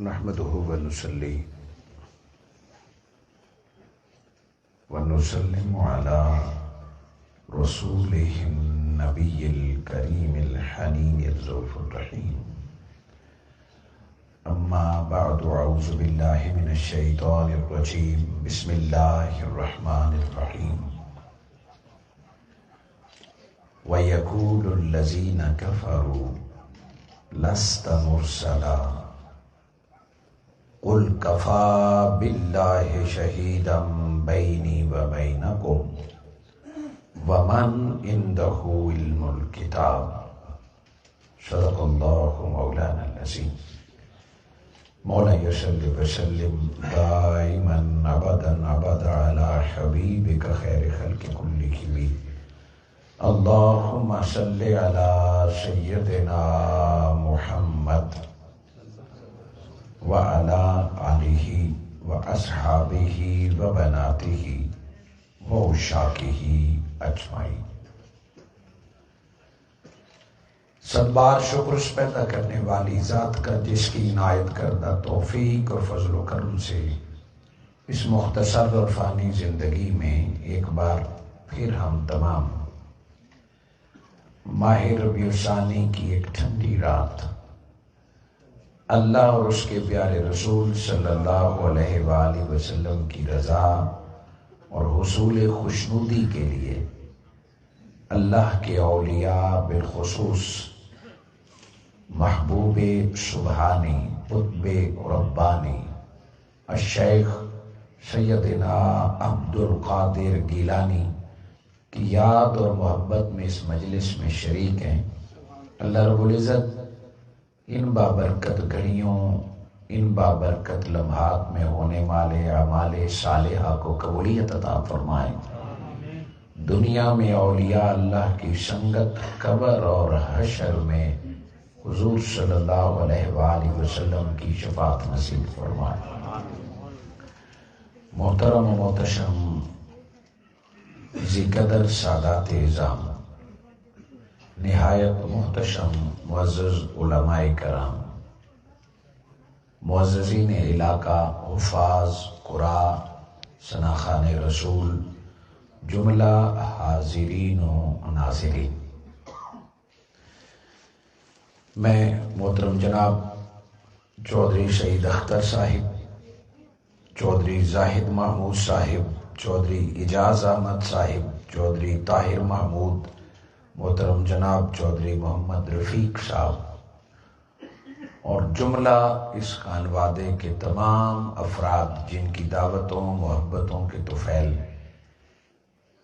نحمده ونصلي ونسلم على رسوله النبي الكريم الحنين الرؤوف الرحيم. أما بعد، أعوذ بالله من الشيطان الرجيم. بسم الله الرحمن الرحيم. ويقول الذين كفروا لست مرسلا قل كفى بالله شهيدا بيني وبينكم ومن عنده علم الكتاب. صدق الله مولانا العظيم. مولاي صل وسلم دائما ابدا على حبيبك خير خلق كلهم. اللهم صل على سيدنا محمد وعلى آله وأصحابه وبناته وعشاقه أجمعين. صد بار شکر اس پیدا کرنے والی ذات کا جس کی عنایت کردہ توفیق اور فضل و کرم سے اس مختصر اور فانی زندگی میں ایک بار پھر ہم تمام ماہ ربیع الثانی کی ایک ٹھنڈی رات اللہ اور اس کے پیارے رسول صلی اللہ علیہ وآلہ وسلم کی رضا اور حصول خوشنودی کے لیے اللہ کے اولیاء بالخصوص محبوب سبحانی قطب ربانی الشیخ سیدنا عبد القادر گیلانی کی یاد اور محبت میں اس مجلس میں شریک ہیں. اللہ رب العزت ان بابرکت گھڑیوں، ان بابرکت لمحات میں ہونے والے اعمال صالحہ کو قبولیت عطا فرمائیں. دنیا میں اولیاء اللہ کی سنگت، قبر اور حشر میں حضور صلی اللہ علیہ وآلہ وسلم کی شفاعت نصیب فرمائیں. محترم و محتشم ذی قدر سادات اعظام، نہایت محتشم معزز علماء کرام، معززین علاقہ، حفاظ قرآ، ثناخان رسول، جملہ حاضرین و ناظرین، میں محترم جناب چودھری شہید اختر صاحب، چودھری زاہد محمود صاحب، چودھری اعجاز احمد صاحب، چودھری طاہر محمود، محترم جناب چودھری محمد رفیق صاحب اور جملہ اس خانوادے کے تمام افراد جن کی دعوتوں محبتوں کے طفیل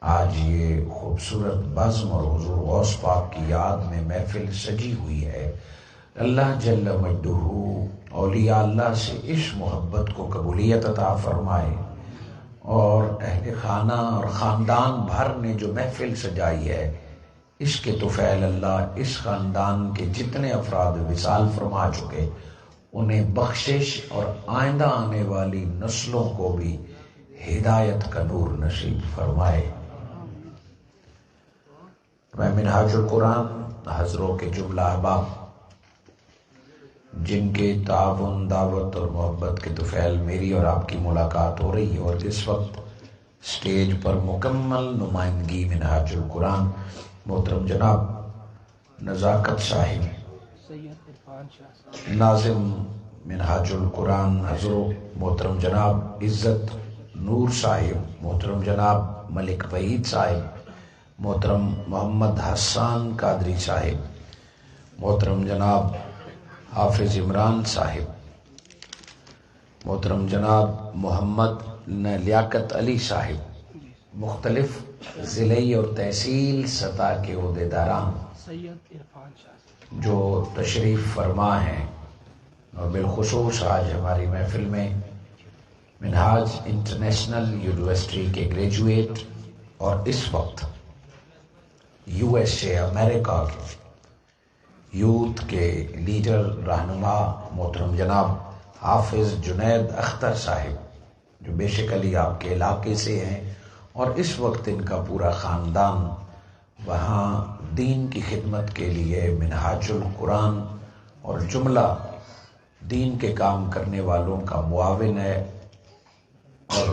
آج یہ خوبصورت بزم اور حضور غوث پاک کی یاد میں محفل سجی ہوئی ہے. اللہ جل مجدہ اولیاء اللہ سے اس محبت کو قبولیت عطا فرمائے اور اہل خانہ اور خاندان بھر نے جو محفل سجائی ہے اس کے طفیل اللہ اس خاندان کے جتنے افراد وصال فرما چکے انہیں بخشش اور آئندہ آنے والی نسلوں کو بھی ہدایت کا نور نصیب فرمائے. میں منہاج القرآن حضروں کے جملہ احباب جن کے تعاون، دعوت اور محبت کے طفیل میری اور آپ کی ملاقات ہو رہی ہے اور اس وقت سٹیج پر مکمل نمائندگی منہاج القرآن محترم جناب نزاکت صاحب، ناظم منہاج القرآن حضروں محترم جناب عزت نور صاحب، محترم جناب ملک وحید صاحب، محترم محمد حسان قادری صاحب، محترم جناب حافظ عمران صاحب، محترم جناب محمد لیاقت علی صاحب، مختلف ضلعی اور تحصیل سطح کے عہدیداران جو تشریف فرما ہیں اور بالخصوص آج ہماری محفل میں منہاج انٹرنیشنل یونیورسٹی کے گریجویٹ اور اس وقت USA امریکہ کے یوتھ کے لیڈر رہنما محترم جناب حافظ جنید اختر صاحب جو بیسیکلی آپ کے علاقے سے ہیں اور اس وقت ان کا پورا خاندان وہاں دین کی خدمت کے لیے منہاج القرآن اور جملہ دین کے کام کرنے والوں کا معاون ہے، اور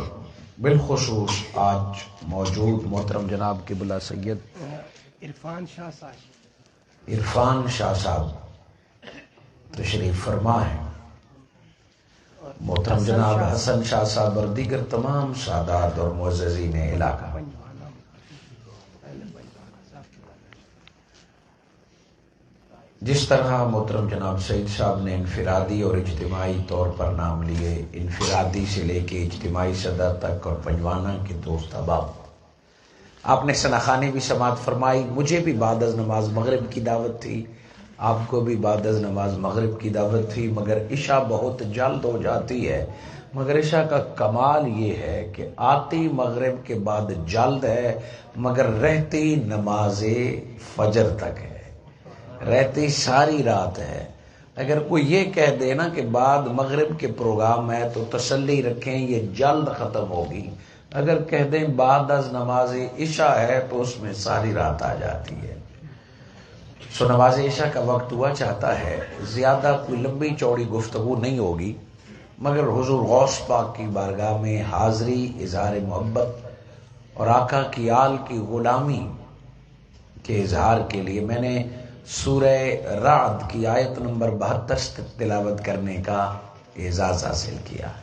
بالخصوص آج موجود محترم جناب قبلہ سید عرفان شاہ صاحب تشریف فرما ہے، محترم جناب حسن شاہ صاحب اور دیگر تمام سادات اور معززین علاقہ۔ جس طرح محترم جناب سعید صاحب نے انفرادی اور اجتماعی طور پر نام لیے، انفرادی سے لے کے اجتماعی صدر تک اور پنجوانہ کے دوست احباب، آپ نے ثناخانی بھی سماعت فرمائی۔ مجھے بھی بعد از نماز مغرب کی دعوت تھی، آپ کو بھی بعد از نماز مغرب کی دعوت تھی، مگر عشاء بہت جلد ہو جاتی ہے۔ مگر عشاء کا کمال یہ ہے کہ آتی مغرب کے بعد جلد ہے، مگر رہتی نماز فجر تک ہے، رہتی ساری رات ہے۔ اگر کوئی یہ کہہ دے نا کہ بعد مغرب کے پروگرام ہے تو تسلی رکھیں یہ جلد ختم ہوگی، اگر کہہ دیں بعد از نماز عشاء ہے تو اس میں ساری رات آ جاتی ہے۔ سو نماز عشاء کا وقت ہوا چاہتا ہے، زیادہ کوئی لمبی چوڑی گفتگو نہیں ہوگی، مگر حضور غوث پاک کی بارگاہ میں حاضری، اظہار محبت اور آقا کی آل کی غلامی کے اظہار کے لیے میں نے سورہ رعد کی آیت نمبر 72 تک تلاوت کرنے کا اعزاز حاصل کیا ہے۔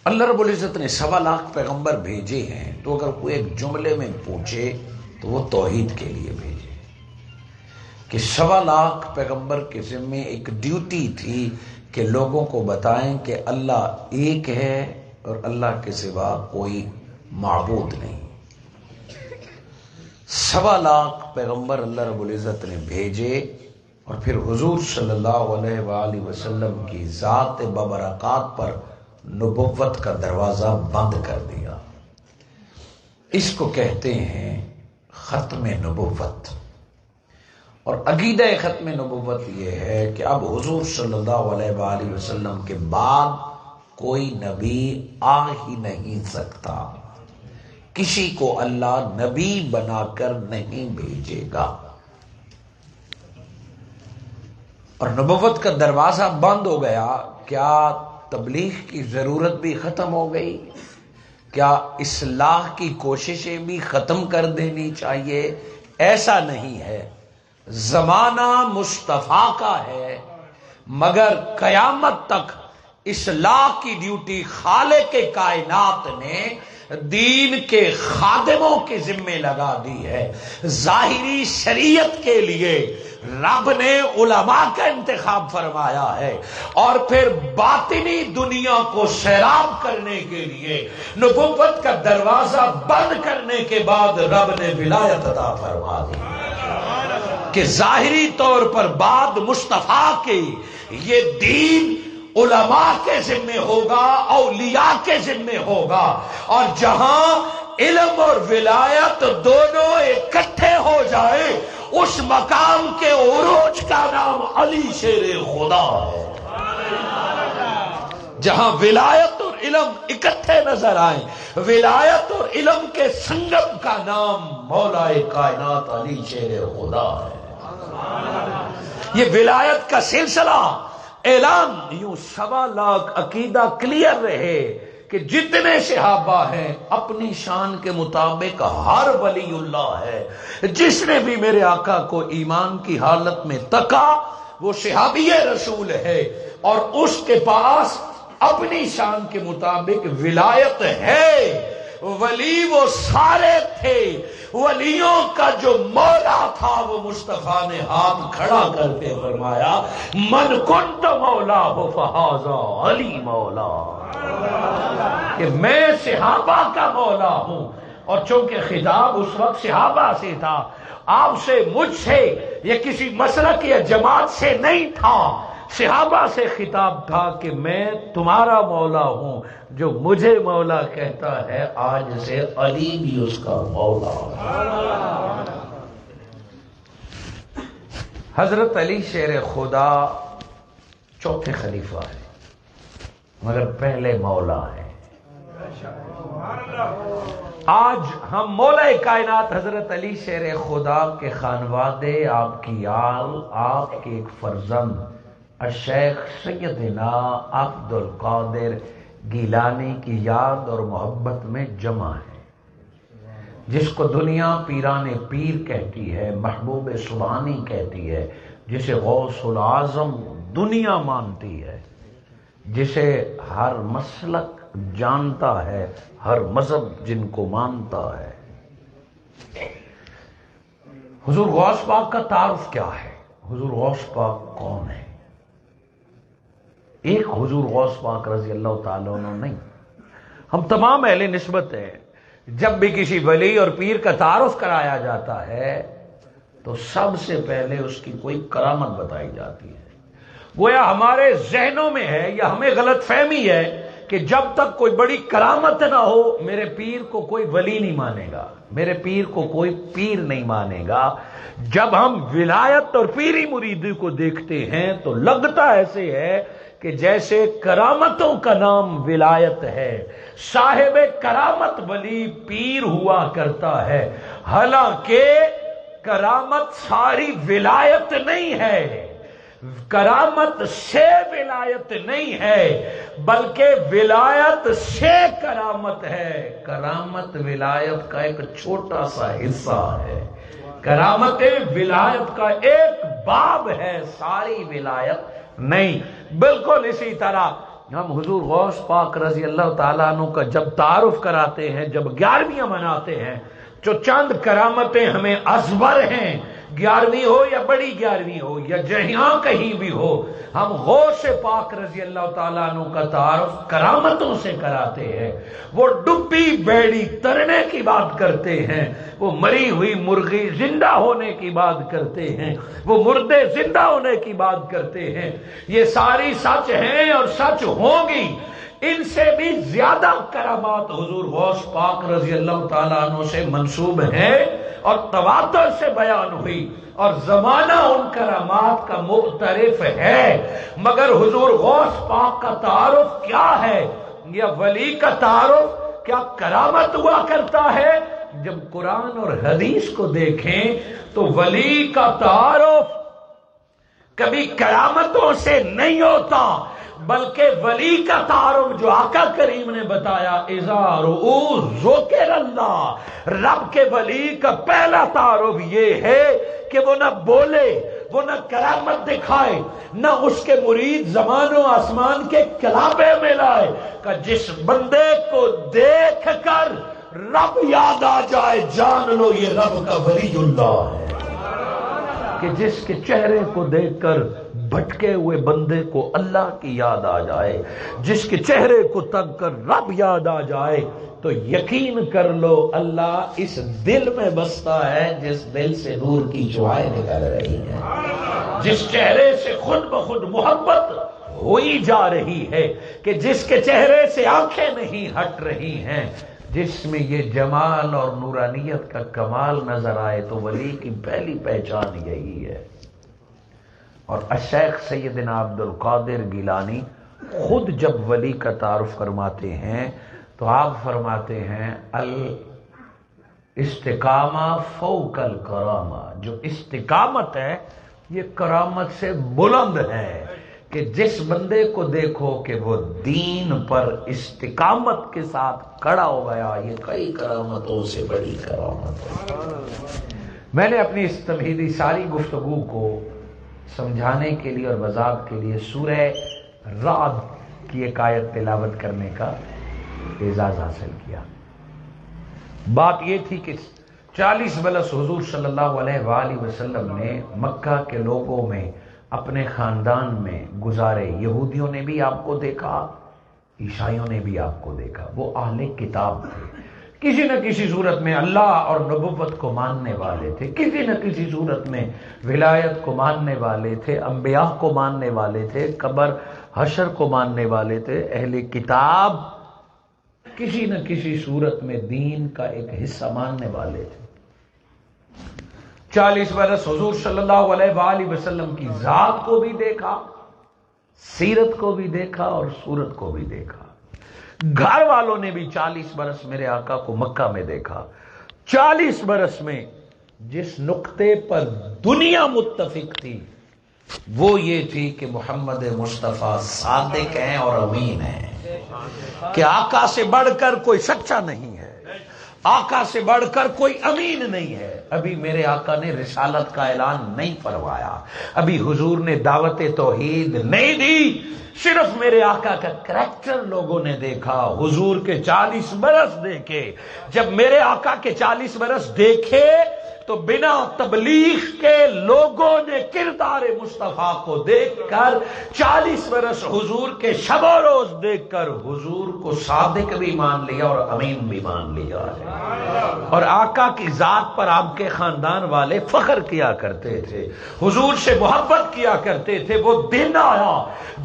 اللہ رب العزت نے 1.25 لاکھ پیغمبر بھیجے ہیں، تو اگر کوئی ایک جملے میں پوچھے تو وہ توحید کے لیے بھیجے، کہ 1.25 لاکھ پیغمبر کے ذمے ایک ڈیوٹی تھی کہ لوگوں کو بتائیں کہ اللہ ایک ہے اور اللہ کے سوا کوئی معبود نہیں۔ 1.25 لاکھ پیغمبر اللہ رب العزت نے بھیجے، اور پھر حضور صلی اللہ علیہ وآلہ وسلم کی ذات ببرکات پر نبوت کا دروازہ بند کر دیا۔ اس کو کہتے ہیں ختم نبوت، اور عقیدہ ختم نبوت یہ ہے کہ اب حضور صلی اللہ علیہ وآلہ وسلم کے بعد کوئی نبی آ ہی نہیں سکتا، کسی کو اللہ نبی بنا کر نہیں بھیجے گا، اور نبوت کا دروازہ بند ہو گیا۔ کیا تبلیغ کی ضرورت بھی ختم ہو گئی؟ کیا اصلاح کی کوششیں بھی ختم کر دینی چاہیے؟ ایسا نہیں ہے، زمانہ مصطفیٰ کا ہے، مگر قیامت تک اصلاح کی ڈیوٹی خالق کائنات نے دین کے خادموں کے ذمے لگا دی ہے۔ ظاہری شریعت کے لیے رب نے علماء کا انتخاب فرمایا ہے، اور پھر باطنی دنیا کو سیراب کرنے کے لیے نبوت کا دروازہ بند کرنے کے بعد رب نے ولایت عطا فرما دی کہ ظاہری طور پر بعد مصطفیٰ کے یہ دین علماء کے ذمے ہوگا، اولیاء کے ذمے ہوگا، اور جہاں علم اور ولایت دونوں اکٹھے ہو جائے اس مقام کے عروج کا نام علی شیر خدا ہے۔ جہاں ولایت اور علم اکٹھے نظر آئیں، ولایت اور علم کے سنگم کا نام مولا کائنات علی شیر خدا ہے۔ یہ ولایت کا سلسلہ اعلان یوں 1.25 لاکھ عقیدہ کلیئر رہے کہ جتنے صحابہ ہیں اپنی شان کے مطابق ہر ولی اللہ ہے۔ جس نے بھی میرے آقا کو ایمان کی حالت میں تکا وہ صحابی رسول ہے، اور اس کے پاس اپنی شان کے مطابق ولایت ہے۔ ولی وہ سارے تھے، ولیوں کا جو مولا تھا وہ مصطفیٰ نے ہاتھ کھڑا کر کے فرمایا من کنت مولا ہو فہذا علی مولا، کہ میں صحابہ کا مولا ہوں۔ اور چونکہ خطاب اس وقت صحابہ سے تھا، آپ سے، مجھ سے، یا کسی مسلک یا جماعت سے نہیں تھا، صحابہ سے خطاب تھا کہ میں تمہارا مولا ہوں۔ جو مجھے مولا کہتا ہے آج سے علی بھی اس کا مولا ہے۔ حضرت علی شیر خدا چوتھے خلیفہ ہے، مگر پہلے مولا ہے۔ آج ہم مولا کائنات حضرت علی شیر خدا کے خانوادے، آپ کی آل، آپ کے ایک فرزند الشیخ سیدنا عبد القادر گیلانی کی یاد اور محبت میں جمع ہے، جس کو دنیا پیران پیر کہتی ہے، محبوب سبحانی کہتی ہے، جسے غوث العظم دنیا مانتی ہے، جسے ہر مسلک جانتا ہے، ہر مذہب جن کو مانتا ہے۔ حضور غوث پاک کا تعارف کیا ہے؟ حضور غوث پاک کون ہے؟ ایک حضور غوث پاک رضی اللہ تعالیٰ عنہ نہیں، ہم تمام اہل نسبت ہیں۔ جب بھی کسی ولی اور پیر کا تعارف کرایا جاتا ہے تو سب سے پہلے اس کی کوئی کرامت بتائی جاتی ہے۔ گویا ہمارے ذہنوں میں ہے یا ہمیں غلط فہمی ہے کہ جب تک کوئی بڑی کرامت نہ ہو میرے پیر کو کوئی ولی نہیں مانے گا، میرے پیر کو کوئی پیر نہیں مانے گا۔ جب ہم ولایت اور پیری مریدی کو دیکھتے ہیں تو لگتا ایسے ہے کہ جیسے کرامتوں کا نام ولایت ہے، صاحب کرامت ولی پیر ہوا کرتا ہے، حالانکہ کرامت ساری ولایت نہیں ہے، کرامت سے ولایت نہیں ہے، بلکہ ولایت سے کرامت ہے۔ کرامت ولایت کا ایک چھوٹا سا حصہ ہے، کرامت ولایت کا ایک باب ہے، ساری ولایت نہیں۔ بالکل اسی طرح ہم حضور غوث پاک رضی اللہ تعالیٰ عنہ کا جب تعارف کراتے ہیں، جب 11ویں مناتے ہیں، جو چند کرامتیں ہمیں ازبر ہیں، 11ویں ہو یا بڑی 11ویں ہو یا جہاں کہیں بھی ہو، ہم غوث پاک رضی اللہ تعالیٰ عنہ کا تعارف کرامتوں سے کراتے ہیں۔ وہ ڈبی بیڑی ترنے کی بات کرتے ہیں، وہ مری ہوئی مرغی زندہ ہونے کی بات کرتے ہیں، وہ مردے زندہ ہونے کی بات کرتے ہیں۔ یہ ساری سچ ہیں اور سچ ہوں گی۔ ان سے بھی زیادہ کرامات حضور غوث پاک رضی اللہ تعالیٰ عنہ سے منسوب ہیں اور تواتر سے بیان ہوئی، اور زمانہ ان کرامات کا معترف ہے۔ مگر حضور غوث پاک کا تعارف کیا ہے، یا ولی کا تعارف کیا کرامت ہوا کرتا ہے؟ جب قرآن اور حدیث کو دیکھیں تو ولی کا تعارف کبھی کرامتوں سے نہیں ہوتا، بلکہ ولی کا تعارف جو آقا کریم نے بتایا، اذا رؤوا ذکر اللہ، رب کے ولی کا پہلا تعارف یہ ہے کہ وہ نہ بولے، وہ نہ کرامت دکھائے، نہ اس کے مرید زمان و آسمان کے کلابے میں لائے، کہ جس بندے کو دیکھ کر رب یاد آ جائے جان لو یہ رب کا ولی اللہ ہے، کہ جس کے چہرے کو دیکھ کر بھٹکے ہوئے بندے کو اللہ کی یاد آ جائے، جس کے چہرے کو تک کر رب یاد آ جائے، تو یقین کر لو اللہ اس دل میں بستا ہے جس دل سے نور کی شعاعیں نکل رہی ہیں، جس چہرے سے خود بخود محبت ہوئی جا رہی ہے، کہ جس کے چہرے سے آنکھیں نہیں ہٹ رہی ہیں، جس میں یہ جمال اور نورانیت کا کمال نظر آئے، تو ولی کی پہلی پہچان یہی ہے۔ اور الشیخ سیدنا عبد القادر گیلانی خود جب ولی کا تعارف فرماتے ہیں تو آپ فرماتے ہیں الاستقامہ فوق الکرامہ، جو استقامت ہے یہ کرامت سے بلند ہے، کہ جس بندے کو دیکھو کہ وہ دین پر استقامت کے ساتھ کھڑا ہو گیا، یہ کئی کرامتوں سے بڑی کرامت ہے۔ میں نے اپنی اس تمہیدی ساری گفتگو کو سمجھانے کے لیے اور وضاحت کے لیے سورہ رعد کی ایک آیت تلاوت کرنے کا اعزاز حاصل کیا۔ بات یہ تھی کہ 40 برس حضور صلی اللہ علیہ وآلہ وسلم نے مکہ کے لوگوں میں، اپنے خاندان میں گزارے۔ یہودیوں نے بھی آپ کو دیکھا، عیسائیوں نے بھی آپ کو دیکھا، وہ اہل کتاب تھے، کسی نہ کسی صورت میں اللہ اور نبوت کو ماننے والے تھے، کسی نہ کسی صورت میں ولایت کو ماننے والے تھے، انبیاء کو ماننے والے تھے، قبر حشر کو ماننے والے تھے۔ اہل کتاب کسی نہ کسی صورت میں دین کا ایک حصہ ماننے والے تھے۔ 40 برس حضور صلی اللہ علیہ وآلہ وسلم کی ذات کو بھی دیکھا، سیرت کو بھی دیکھا اور صورت کو بھی دیکھا۔ گھر والوں نے بھی 40 برس میرے آقا کو مکہ میں دیکھا۔ 40 برس میں جس نقطے پر دنیا متفق تھی وہ یہ تھی کہ محمد مصطفیٰ صادق ہیں اور امین ہیں، کہ آقا سے بڑھ کر کوئی سچا نہیں ہے، آقا سے بڑھ کر کوئی امین نہیں ہے۔ ابھی میرے آقا نے رسالت کا اعلان نہیں فرمایا، ابھی حضور نے دعوت توحید نہیں دی، صرف میرے آقا کا کریکٹر لوگوں نے دیکھا۔ حضور کے 40 برس دیکھے، جب میرے آقا کے 40 برس دیکھے تو بنا تبلیغ کے لوگوں نے کردار مصطفیٰ کو دیکھ کر 40 برس حضور کے شب و روز دیکھ کر حضور کو صادق بھی مان لیا اور امین بھی مان لیا ہے۔ اور آقا کی ذات پر آپ کے خاندان والے فخر کیا کرتے تھے، حضور سے محبت کیا کرتے تھے۔ وہ دن آیا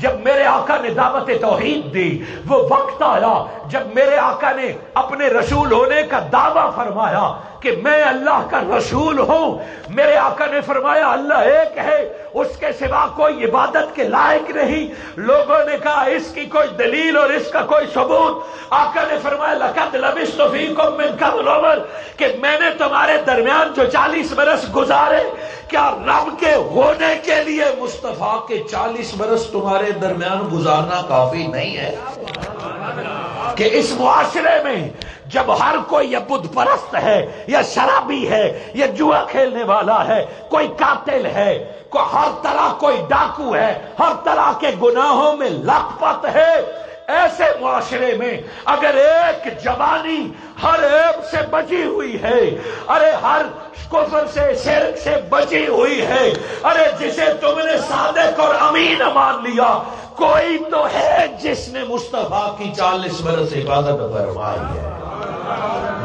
جب میرے آقا نے دعوت توحید دی، وہ وقت آیا جب میرے آقا نے اپنے رسول ہونے کا دعویٰ فرمایا کہ میں اللہ کا رسول ہوں۔ میرے آقا نے فرمایا اللہ ایک ہے، اس کے سوا کوئی عبادت کے لائق نہیں۔ لوگوں نے کہا اس کی کوئی دلیل اور اس کا کوئی ثبوت۔ آقا نے فرمایا لقد لبثت فیکم من قبل عمر، کہ میں نے تمہارے درمیان جو 40 برس گزارے، کیا رب کے ہونے کے لیے مصطفیٰ کے 40 برس تمہارے درمیان گزارنا کافی نہیں ہے؟ کہ اس معاشرے میں جب ہر کوئی یا بت پرست ہے یا شرابی ہے یا جوا کھیلنے والا ہے، کوئی قاتل ہے، ہر طرح کوئی ڈاکو ہے، ہر طرح کے گناہوں میں لت پت ہے، ایسے معاشرے میں اگر ایک جوانی ہر عیب سے بچی ہوئی ہے، ارے ہر کفر سے شرک سے بچی ہوئی ہے، ارے جسے تم نے صادق اور امین مان لیا، کوئی تو ہے جس نے مصطفیٰ کی 40 برس عبادت فرمائی ہے۔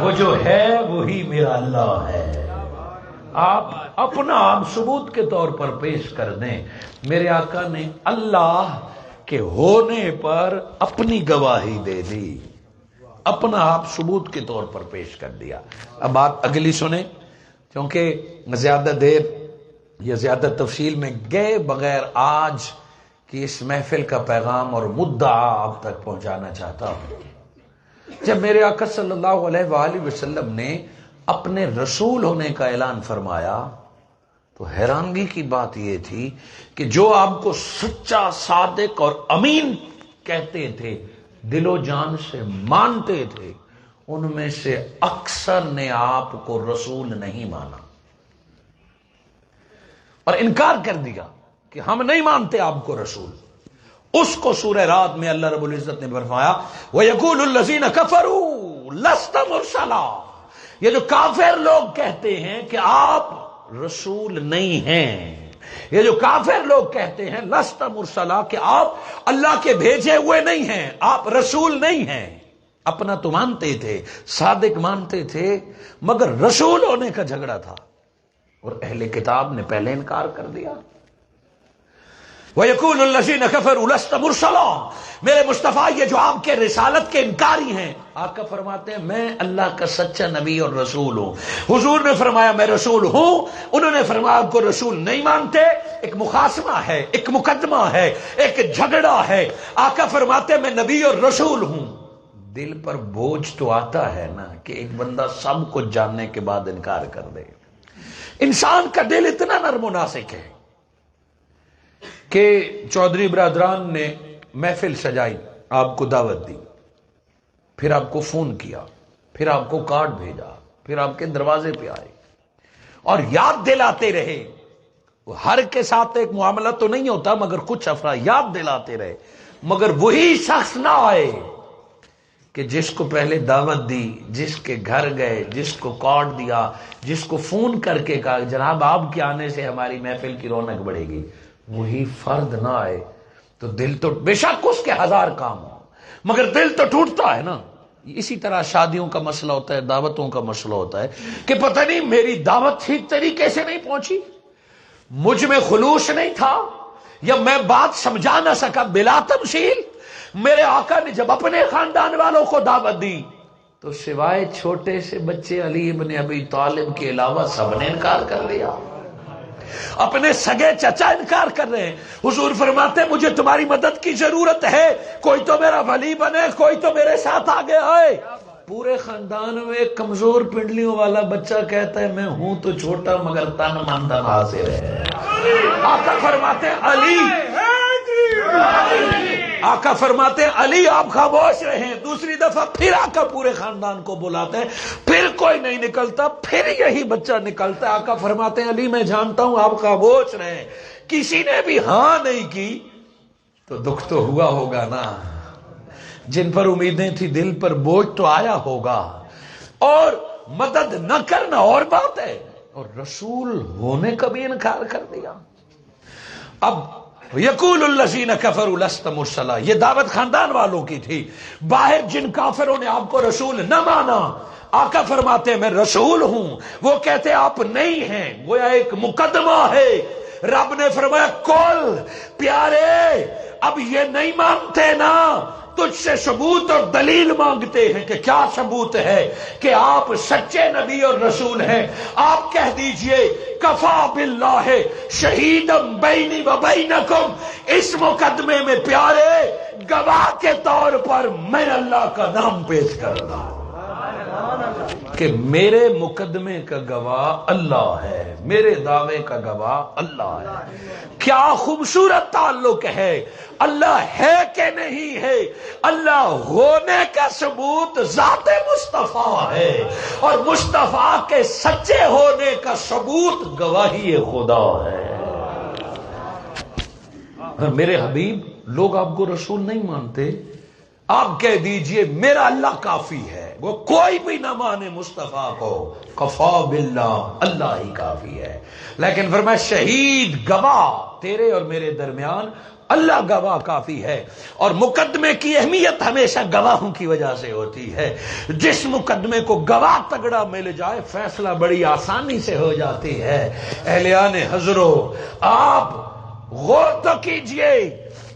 وہ جو ہے وہی میرا اللہ ہے۔ آپ اپنا آپ ثبوت کے طور پر پیش کر دیں۔ میرے آقا نے اللہ کے ہونے پر اپنی گواہی دے دی، اپنا آپ ثبوت کے طور پر پیش کر دیا۔ اب بات اگلی سنیں، کیونکہ زیادہ دیر یا زیادہ تفصیل میں گئے بغیر آج کی اس محفل کا پیغام اور مدعا آپ تک پہنچانا چاہتا ہوں۔ جب میرے آقا صلی اللہ علیہ وآلہ وسلم نے اپنے رسول ہونے کا اعلان فرمایا تو حیرانگی کی بات یہ تھی کہ جو آپ کو سچا، صادق اور امین کہتے تھے، دل و جان سے مانتے تھے، ان میں سے اکثر نے آپ کو رسول نہیں مانا اور انکار کر دیا کہ ہم نہیں مانتے آپ کو رسول۔ اس کو سورہ رات میں اللہ رب العزت نے فرمایا وَيَقُولُ الَّذِينَ كَفَرُوا لَسْتَ مُرْسَلًا، یہ جو کافر لوگ کہتے ہیں کہ آپ رسول نہیں ہیں، یہ جو کافر لوگ کہتے ہیں لست مرسلا، کہ آپ اللہ کے بھیجے ہوئے نہیں ہیں، آپ رسول نہیں ہیں۔ اپنا تو مانتے تھے، صادق مانتے تھے، مگر رسول ہونے کا جھگڑا تھا اور اہل کتاب نے پہلے انکار کر دیا۔ وَيَقُولُ الَّذِينَ كَفَرُوا لَسْتَ مُرْسَلًا، میرے مصطفیٰ یہ جو آپ کے رسالت کے انکاری ہیں، آقا فرماتے ہیں میں اللہ کا سچا نبی اور رسول ہوں۔ حضور نے فرمایا میں رسول ہوں، انہوں نے فرمایا آپ کو رسول نہیں مانتے۔ ایک مخاصمہ ہے، ایک مقدمہ ہے، ایک جھگڑا ہے۔ آقا فرماتے ہیں میں نبی اور رسول ہوں۔ دل پر بوجھ تو آتا ہے نا کہ ایک بندہ سب کچھ جاننے کے بعد انکار کر دے۔ انسان کا دل اتنا نرم و نازک ہے کہ چودھری برادران نے محفل سجائی، آپ کو دعوت دی، پھر آپ کو فون کیا، پھر آپ کو کارڈ بھیجا، پھر آپ کے دروازے پہ آئے اور یاد دلاتے رہے۔ ہر کے ساتھ ایک معاملہ تو نہیں ہوتا، مگر کچھ افراد یاد دلاتے رہے، مگر وہی شخص نہ آئے کہ جس کو پہلے دعوت دی، جس کے گھر گئے، جس کو کارڈ دیا، جس کو فون کر کے کہا جناب آپ کے آنے سے ہماری محفل کی رونق بڑھے گی، وہی فرد نہ آئے تو دل تو بے شک اس کے ہزار کام ہو مگر دل تو ٹوٹتا ہے نا۔ اسی طرح شادیوں کا مسئلہ ہوتا ہے، دعوتوں کا مسئلہ ہوتا ہے کہ پتہ نہیں میری دعوت ٹھیک طریقے سے نہیں پہنچی، مجھ میں خلوص نہیں تھا، یا میں بات سمجھا نہ سکا بلا تمثیل۔ میرے آقا نے جب اپنے خاندان والوں کو دعوت دی تو سوائے چھوٹے سے بچے علی ابن ابی طالب کے علاوہ سب نے انکار کر لیا۔ اپنے سگے چچا انکار کر رہے ہیں۔ حضور فرماتے ہیں مجھے تمہاری مدد کی ضرورت ہے، کوئی تو میرا ولی بنے، کوئی تو میرے ساتھ آگے آئے۔ پورے خاندان میں ایک کمزور پنڈلیوں والا بچہ کہتا ہے میں ہوں تو چھوٹا مگر تن من حاضر ہے. آقا فرماتے ہیں علی، آقا فرماتے ہیں علی آپ خاموش رہیں. دوسری دفعہ پھر آقا پورے خاندان کو بلاتے ہیں، پھر کوئی نہیں نکلتا، پھر یہی بچہ نکلتا ہے. آقا فرماتے ہیں علی میں جانتا ہوں آپ خاموش رہیں. کسی نے بھی ہاں نہیں کی تو دکھ تو ہوا ہوگا نا. جن پر امیدیں تھی دل پر بوجھ تو آیا ہوگا. اور مدد نہ کرنا اور بات ہے، اور رسول ہونے کا بھی انکار کر دیا. اب یقول الذین کفروا لست مرسلا، یہ دعوت خاندان والوں کی تھی. باہر جن کافروں نے آپ کو رسول نہ مانا، آقا فرماتے ہیں میں رسول ہوں، وہ کہتے آپ نہیں ہیں. گویا ایک مقدمہ ہے. رب نے فرمایا کل پیارے اب یہ نہیں مانتے نا، تجھ سے ثبوت اور دلیل مانگتے ہیں کہ کیا ثبوت ہے کہ آپ سچے نبی اور رسول ہیں. آپ کہہ دیجئے کفا باللہ شہیدا بینی و بینکم، اس مقدمے میں پیارے گواہ کے طور پر میں اللہ کا نام پیش کرتا ہوں کہ میرے مقدمے کا گواہ اللہ ہے، میرے دعوے کا گواہ اللہ ہے. کیا خوبصورت تعلق ہے. اللہ ہے کہ نہیں ہے، اللہ ہونے کا ثبوت ذات مصطفیٰ ہے، اور مصطفیٰ کے سچے ہونے کا ثبوت گواہی خدا ہے. میرے حبیب لوگ آپ کو رسول نہیں مانتے، آپ کہہ دیجئے میرا اللہ کافی ہے. وہ کوئی بھی نہ مانے مصطفیٰ کو، کفا باللہ، اللہ ہی کافی ہے. لیکن فرمایا شہید گواہ تیرے اور میرے درمیان اللہ گواہ کافی ہے. اور مقدمے کی اہمیت ہمیشہ گواہوں کی وجہ سے ہوتی ہے. جس مقدمے کو گواہ تگڑا مل جائے فیصلہ بڑی آسانی سے ہو جاتی ہے. اہلیان حضرو آپ غور تو کیجئے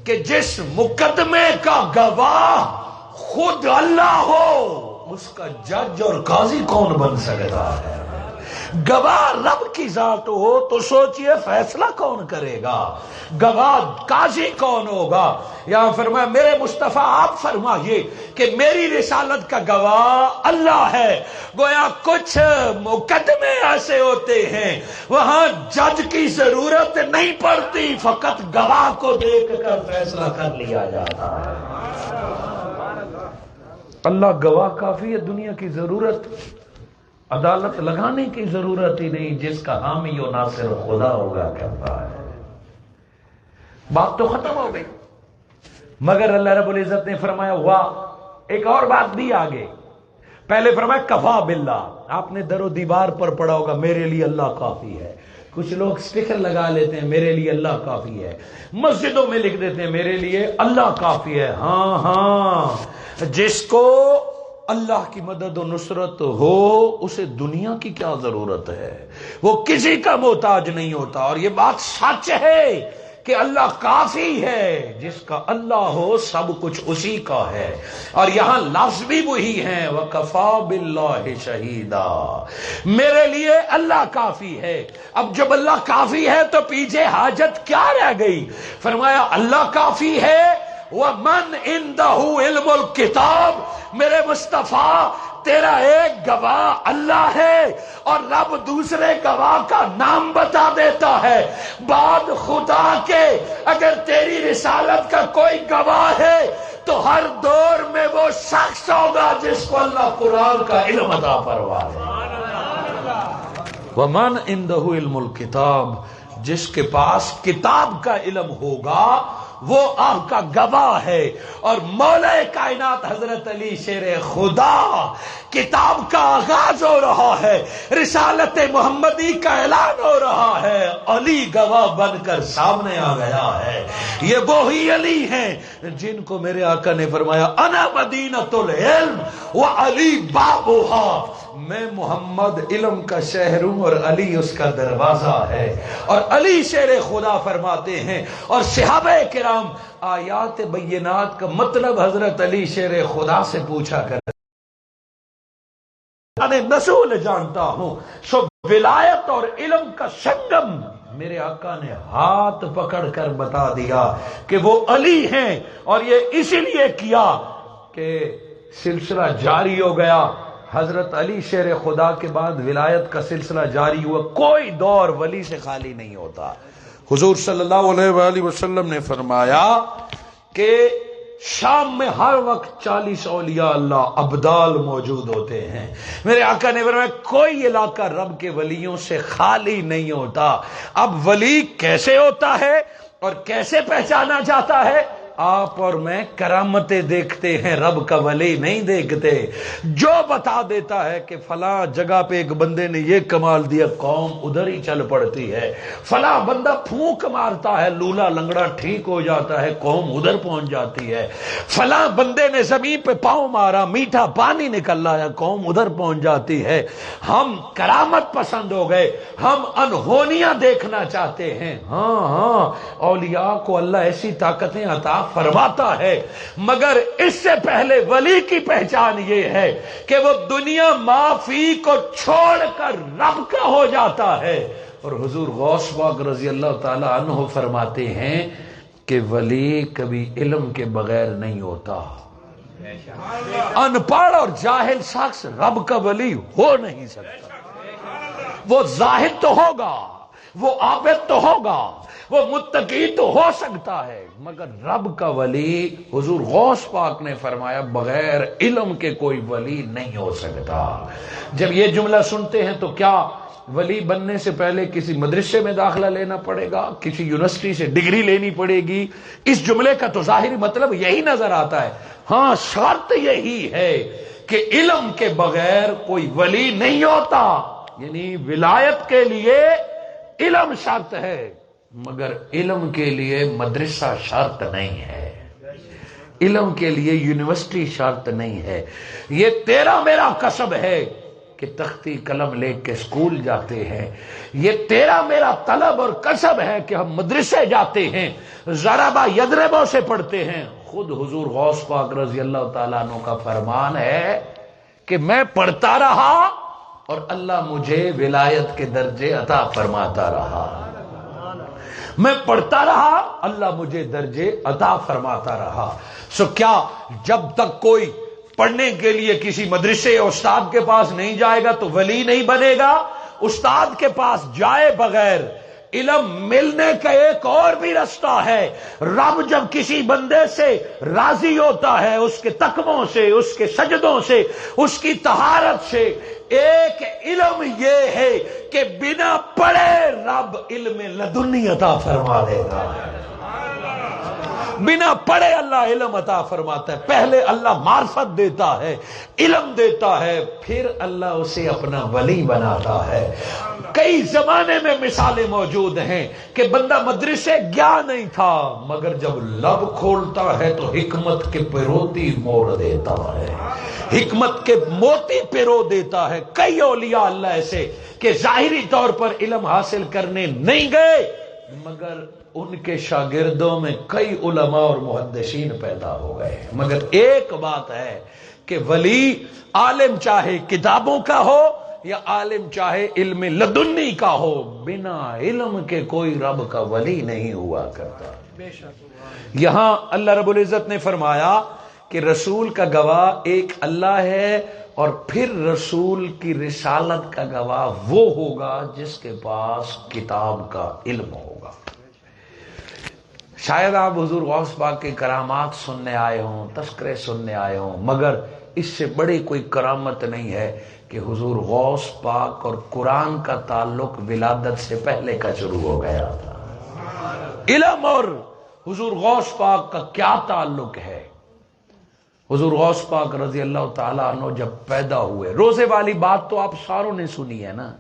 کہ جس مقدمے کا گواہ خود اللہ ہو، اس کا جج اور قاضی کون بن سکتا ہے؟ گواہ رب کی ذات ہو تو سوچئے فیصلہ کون کرے گا، گواہ قاضی کون ہوگا. یہاں فرمایا میرے مصطفیٰ آپ فرمائیے کہ میری رسالت کا گواہ اللہ ہے. گویا کچھ مقدمے ایسے ہوتے ہیں وہاں جج کی ضرورت نہیں پڑتی، فقط گواہ کو دیکھ کر فیصلہ کر لیا جاتا ہے. اللہ گواہ کافی ہے، دنیا کی ضرورت عدالت لگانے کی ضرورت ہی نہیں، جس کا حامی و ناصر خدا ہوگا کہتا ہے. بات تو ختم ہو گئی. مگر اللہ رب العزت نے فرمایا واہ، ایک اور بات بھی آگے. پہلے فرمایا کفا باللہ، آپ نے در و دیوار پر پڑھا ہوگا میرے لیے اللہ کافی ہے. کچھ لوگ سٹیکر لگا لیتے ہیں میرے لیے اللہ کافی ہے، مسجدوں میں لکھ دیتے ہیں میرے لیے اللہ کافی ہے. ہاں ہاں، جس کو اللہ کی مدد و نصرت ہو اسے دنیا کی کیا ضرورت ہے، وہ کسی کا محتاج نہیں ہوتا. اور یہ بات سچ ہے کہ اللہ کافی ہے. جس کا اللہ ہو سب کچھ اسی کا ہے. اور یہاں لفظ بھی وہی ہیں وَكَفَى بِاللَّهِ شَهِيدًا، میرے لیے اللہ کافی ہے. اب جب اللہ کافی ہے تو پیچھے حاجت کیا رہ گئی؟ فرمایا اللہ کافی ہے وَمَنْ عِنْدَهُ عِلْمُ الْكِتَابِ، میرے مصطفیٰ تیرا ایک گواہ اللہ ہے اور رب دوسرے گواہ کا نام بتا دیتا ہے. بعد خدا کے اگر تیری رسالت کا کوئی گواہ ہے تو ہر دور میں وہ شخص ہوگا جس کو اللہ قرآن کا علم عطا فرمائے. وَمَنْ عِنْدَهُ عِلْمُ الْكِتَابِ، جس کے پاس کتاب کا علم ہوگا وہ آپ کا گواہ ہے. اور مولا کائنات حضرت علی شیر خدا، کتاب کا آغاز ہو رہا ہے، رسالت محمدی کا اعلان ہو رہا ہے، علی گواہ بن کر سامنے آ گیا ہے. یہ وہی علی ہیں جن کو میرے آقا نے فرمایا انا مدینۃ العلم وعلی بابھا، میں محمد علم کا شہر ہوں اور علی اس کا دروازہ ہے. اور علی شیر خدا فرماتے ہیں. اور صحابہ کرام آیات بینات کا مطلب حضرت علی شیر خدا سے پوچھا کر نزول جانتا ہوں، سو ولایت اور علم کا سنگم میرے آقا نے ہاتھ پکڑ کر بتا دیا کہ وہ علی ہیں. اور یہ اسی لیے کیا کہ سلسلہ جاری ہو گیا. حضرت علی شیر خدا کے بعد ولایت کا سلسلہ جاری ہوا. کوئی دور ولی سے خالی نہیں ہوتا. حضور صلی اللہ علیہ وآلہ وسلم نے فرمایا کہ شام میں ہر وقت 40 اولیاء اللہ ابدال موجود ہوتے ہیں. میرے آقا نے فرمایا کوئی علاقہ رب کے ولیوں سے خالی نہیں ہوتا. اب ولی کیسے ہوتا ہے اور کیسے پہچانا جاتا ہے؟ آپ اور میں کرامتیں دیکھتے ہیں، رب کا ولی نہیں دیکھتے. جو بتا دیتا ہے کہ فلاں جگہ پہ ایک بندے نے یہ کمال دیا، قوم ادھر ہی چل پڑتی ہے. فلاں بندہ پھونک مارتا ہے، لولا لنگڑا ٹھیک ہو جاتا ہے، قوم ادھر پہنچ جاتی ہے. فلاں بندے نے زمین پہ پاؤں مارا، میٹھا پانی نکل آیا، قوم ادھر پہنچ جاتی ہے. ہم کرامت پسند ہو گئے، ہم انہونیاں دیکھنا چاہتے ہیں. ہاں اولیاء کو اللہ ایسی طاقتیں عطا فرماتا ہے، مگر اس سے پہلے ولی کی پہچان یہ ہے کہ وہ دنیا معافی کو چھوڑ کر رب کا ہو جاتا ہے. اور حضور غوث پاک رضی اللہ تعالی عنہ فرماتے ہیں کہ ولی کبھی علم کے بغیر نہیں ہوتا. ان پڑھ اور جاہل شخص رب کا ولی ہو نہیں سکتا. وہ زاہد تو ہوگا، وہ عابد تو ہوگا، وہ متقی تو ہو سکتا ہے، مگر رب کا ولی حضور غوث پاک نے فرمایا بغیر علم کے کوئی ولی نہیں ہو سکتا. جب یہ جملہ سنتے ہیں تو کیا ولی بننے سے پہلے کسی مدرسے میں داخلہ لینا پڑے گا، کسی یونیورسٹی سے ڈگری لینی پڑے گی؟ اس جملے کا تو ظاہری مطلب یہی نظر آتا ہے. ہاں شرط یہی ہے کہ علم کے بغیر کوئی ولی نہیں ہوتا. یعنی ولایت کے لیے علم شرط ہے، مگر علم کے لیے مدرسہ شرط نہیں ہے، علم کے لیے یونیورسٹی شرط نہیں ہے. یہ تیرا میرا کسب ہے کہ تختی قلم لے کے اسکول جاتے ہیں. یہ تیرا میرا طلب اور کسب ہے کہ ہم مدرسے جاتے ہیں، ضربا یضربوں سے پڑھتے ہیں. خود حضور غوث پاک رضی اللہ تعالیٰ عنہ کا فرمان ہے کہ میں پڑھتا رہا اور اللہ مجھے ولایت کے درجے عطا فرماتا رہا. میں پڑھتا رہا، اللہ مجھے درجے عطا فرماتا رہا. سو کیا جب تک کوئی پڑھنے کے لیے کسی مدرسے یا استاد کے پاس نہیں جائے گا تو ولی نہیں بنے گا؟ استاد کے پاس جائے بغیر علم ملنے کا ایک اور بھی رستہ ہے. رب جب کسی بندے سے راضی ہوتا ہے، اس کے تقووں سے، اس کے سجدوں سے، اس کی طہارت سے، ایک علم یہ ہے کہ بنا پڑھے رب علم لدنی عطا فرما دے گا. بنا پڑھے اللہ علم عطا فرماتا ہے. پہلے اللہ معرفت دیتا ہے، علم دیتا ہے، پھر اللہ اسے اپنا ولی بناتا ہے. کئی زمانے میں مثالیں موجود ہیں کہ بندہ مدرسے گیا نہیں تھا، مگر جب لب کھولتا ہے تو حکمت کے پیروتی مور دیتا ہے، حکمت کے موتی پیرو دیتا ہے. کئی اولیاء اللہ ایسے کہ ظاہری طور پر علم حاصل کرنے نہیں گئے، مگر ان کے شاگردوں میں کئی علماء اور محدثین پیدا ہو گئے. مگر ایک بات ہے کہ ولی عالم چاہے کتابوں کا ہو یا عالم چاہے علم لدنی کا ہو، بنا علم کے کوئی رب کا ولی نہیں ہوا کرتا. یہاں اللہ رب العزت نے فرمایا کہ رسول کا گواہ ایک اللہ ہے، اور پھر رسول کی رسالت کا گواہ وہ ہوگا جس کے پاس کتاب کا علم ہوگا. شاید آپ حضور غوث پاک کے کرامات سننے آئے ہوں، تذکرے سننے آئے ہوں، مگر اس سے بڑی کوئی کرامت نہیں ہے کہ حضور غوث پاک اور قرآن کا تعلق ولادت سے پہلے کا شروع ہو گیا تھا. علم اور حضور غوث پاک کا کیا تعلق ہے؟ حضور غوث پاک رضی اللہ تعالیٰ عنہ جب پیدا ہوئے، روزے والی بات تو آپ ساروں نے سنی ہے نا.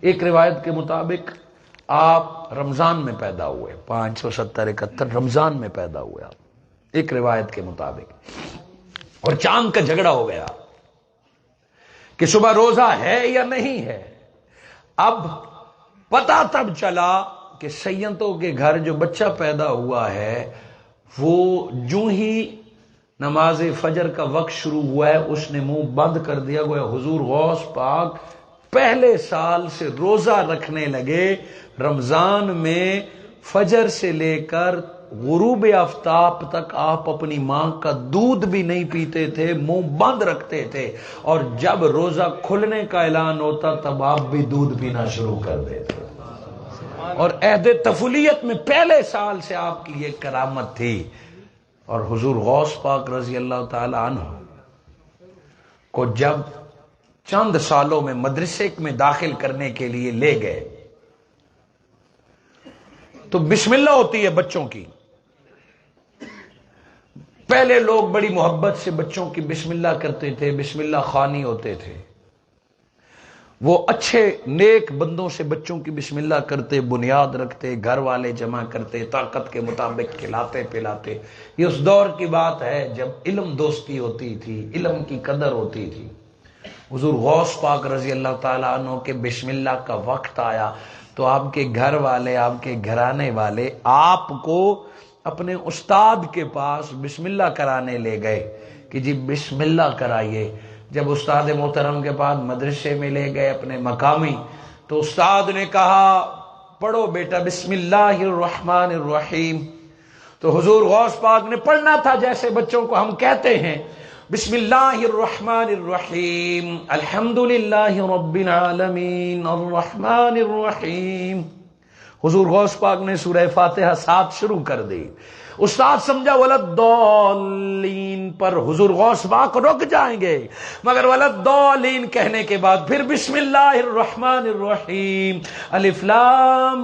ایک روایت کے مطابق آپ رمضان میں پیدا ہوئے، 570-71 رمضان میں پیدا ہوئے آپ، ایک روایت کے مطابق. اور چاند کا جھگڑا ہو گیا کہ صبح روزہ ہے یا نہیں ہے. اب پتہ تب چلا کہ سیدوں کے گھر جو بچہ پیدا ہوا ہے وہ جو ہی نماز فجر کا وقت شروع ہوا ہے اس نے منہ بند کر دیا. گویا حضور غوث پاک پہلے سال سے روزہ رکھنے لگے. رمضان میں فجر سے لے کر غروب آفتاب تک آپ اپنی ماں کا دودھ بھی نہیں پیتے تھے، منہ بند رکھتے تھے، اور جب روزہ کھلنے کا اعلان ہوتا تب آپ بھی دودھ پینا شروع کر دیتے، اور عہد طفولیت میں پہلے سال سے آپ کی یہ کرامت تھی۔ اور حضور غوث پاک رضی اللہ تعالی عنہ کو جب چند سالوں میں مدرسے میں داخل کرنے کے لیے لے گئے تو بسم اللہ ہوتی ہے بچوں کی، پہلے لوگ بڑی محبت سے بچوں کی بسم اللہ کرتے تھے، بسم اللہ خوانی ہوتے تھے، وہ اچھے نیک بندوں سے بچوں کی بسم اللہ کرتے، بنیاد رکھتے، گھر والے جمع کرتے، طاقت کے مطابق کھلاتے پلاتے۔ یہ اس دور کی بات ہے جب علم دوستی ہوتی تھی، علم کی قدر ہوتی تھی۔ حضور غوث پاک رضی اللہ تعالیٰ عنہ کے بسم اللہ کا وقت آیا تو آپ کے گھر والے، آپ کے گھرانے والے آپ کو اپنے استاد کے پاس بسم اللہ کرانے لے گئے کہ جی بسم اللہ کرائیے۔ جب استاد محترم کے پاس مدرسے میں لے گئے اپنے مقامی، تو استاد نے کہا پڑھو بیٹا بسم اللہ الرحمن الرحیم۔ تو حضور غوث پاک نے پڑھنا تھا جیسے بچوں کو ہم کہتے ہیں، بسم اللہ الرحمن الرحیم الحمدللہ رب العالمین الرحمن الرحیم۔ حضور غوث پاک نے سورہ فاتحہ 7 شروع کر دی۔ استاد سمجھا ولداللین پر حضور غوث پاک رک جائیں گے، مگر ولداللین کہنے کے بعد پھر بسم اللہ الرحمن الرحیم الف لام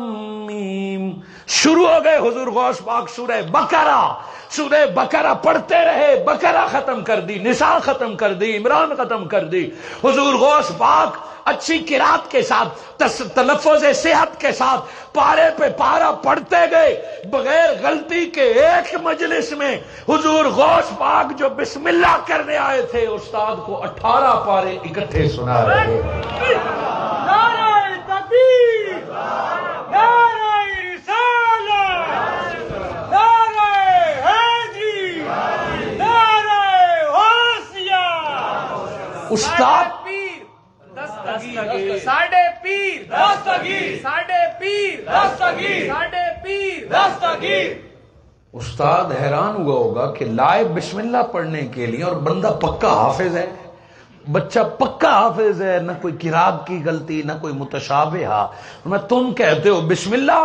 میم شروع ہو گئے۔ حضور غوث پاک سورہ بقرہ پڑھتے رہے، بقرہ ختم کر دی، نساء ختم کر دی، عمران ختم کر دی۔ حضور غوث پاک اچھی قرات کے ساتھ، تلفظ صحت کے ساتھ پارے پہ پارا پڑھتے گئے بغیر غلطی کے۔ ایک مجلس میں حضور غوث پاک جو بسم اللہ کرنے آئے تھے استاد کو 18 پارے اکٹھے سنا رہے۔ نعرہ تکبیر، نعرہ رسالت، نعرہ حیدری، نعرہ غوثیہ۔ استاد ساڈے پیر دستگیر، ساڈے پیر دستگیر، ساڈے پیر دستگیر۔ استاد حیران ہوا ہوگا کہ لائے بسم اللہ پڑھنے کے لیے اور بندہ پکا حافظ ہے، بچہ پکا حافظ ہے، نہ کوئی قرات کی غلطی نہ کوئی متشابہ۔ میں تم کہتے ہو بسم اللہ؟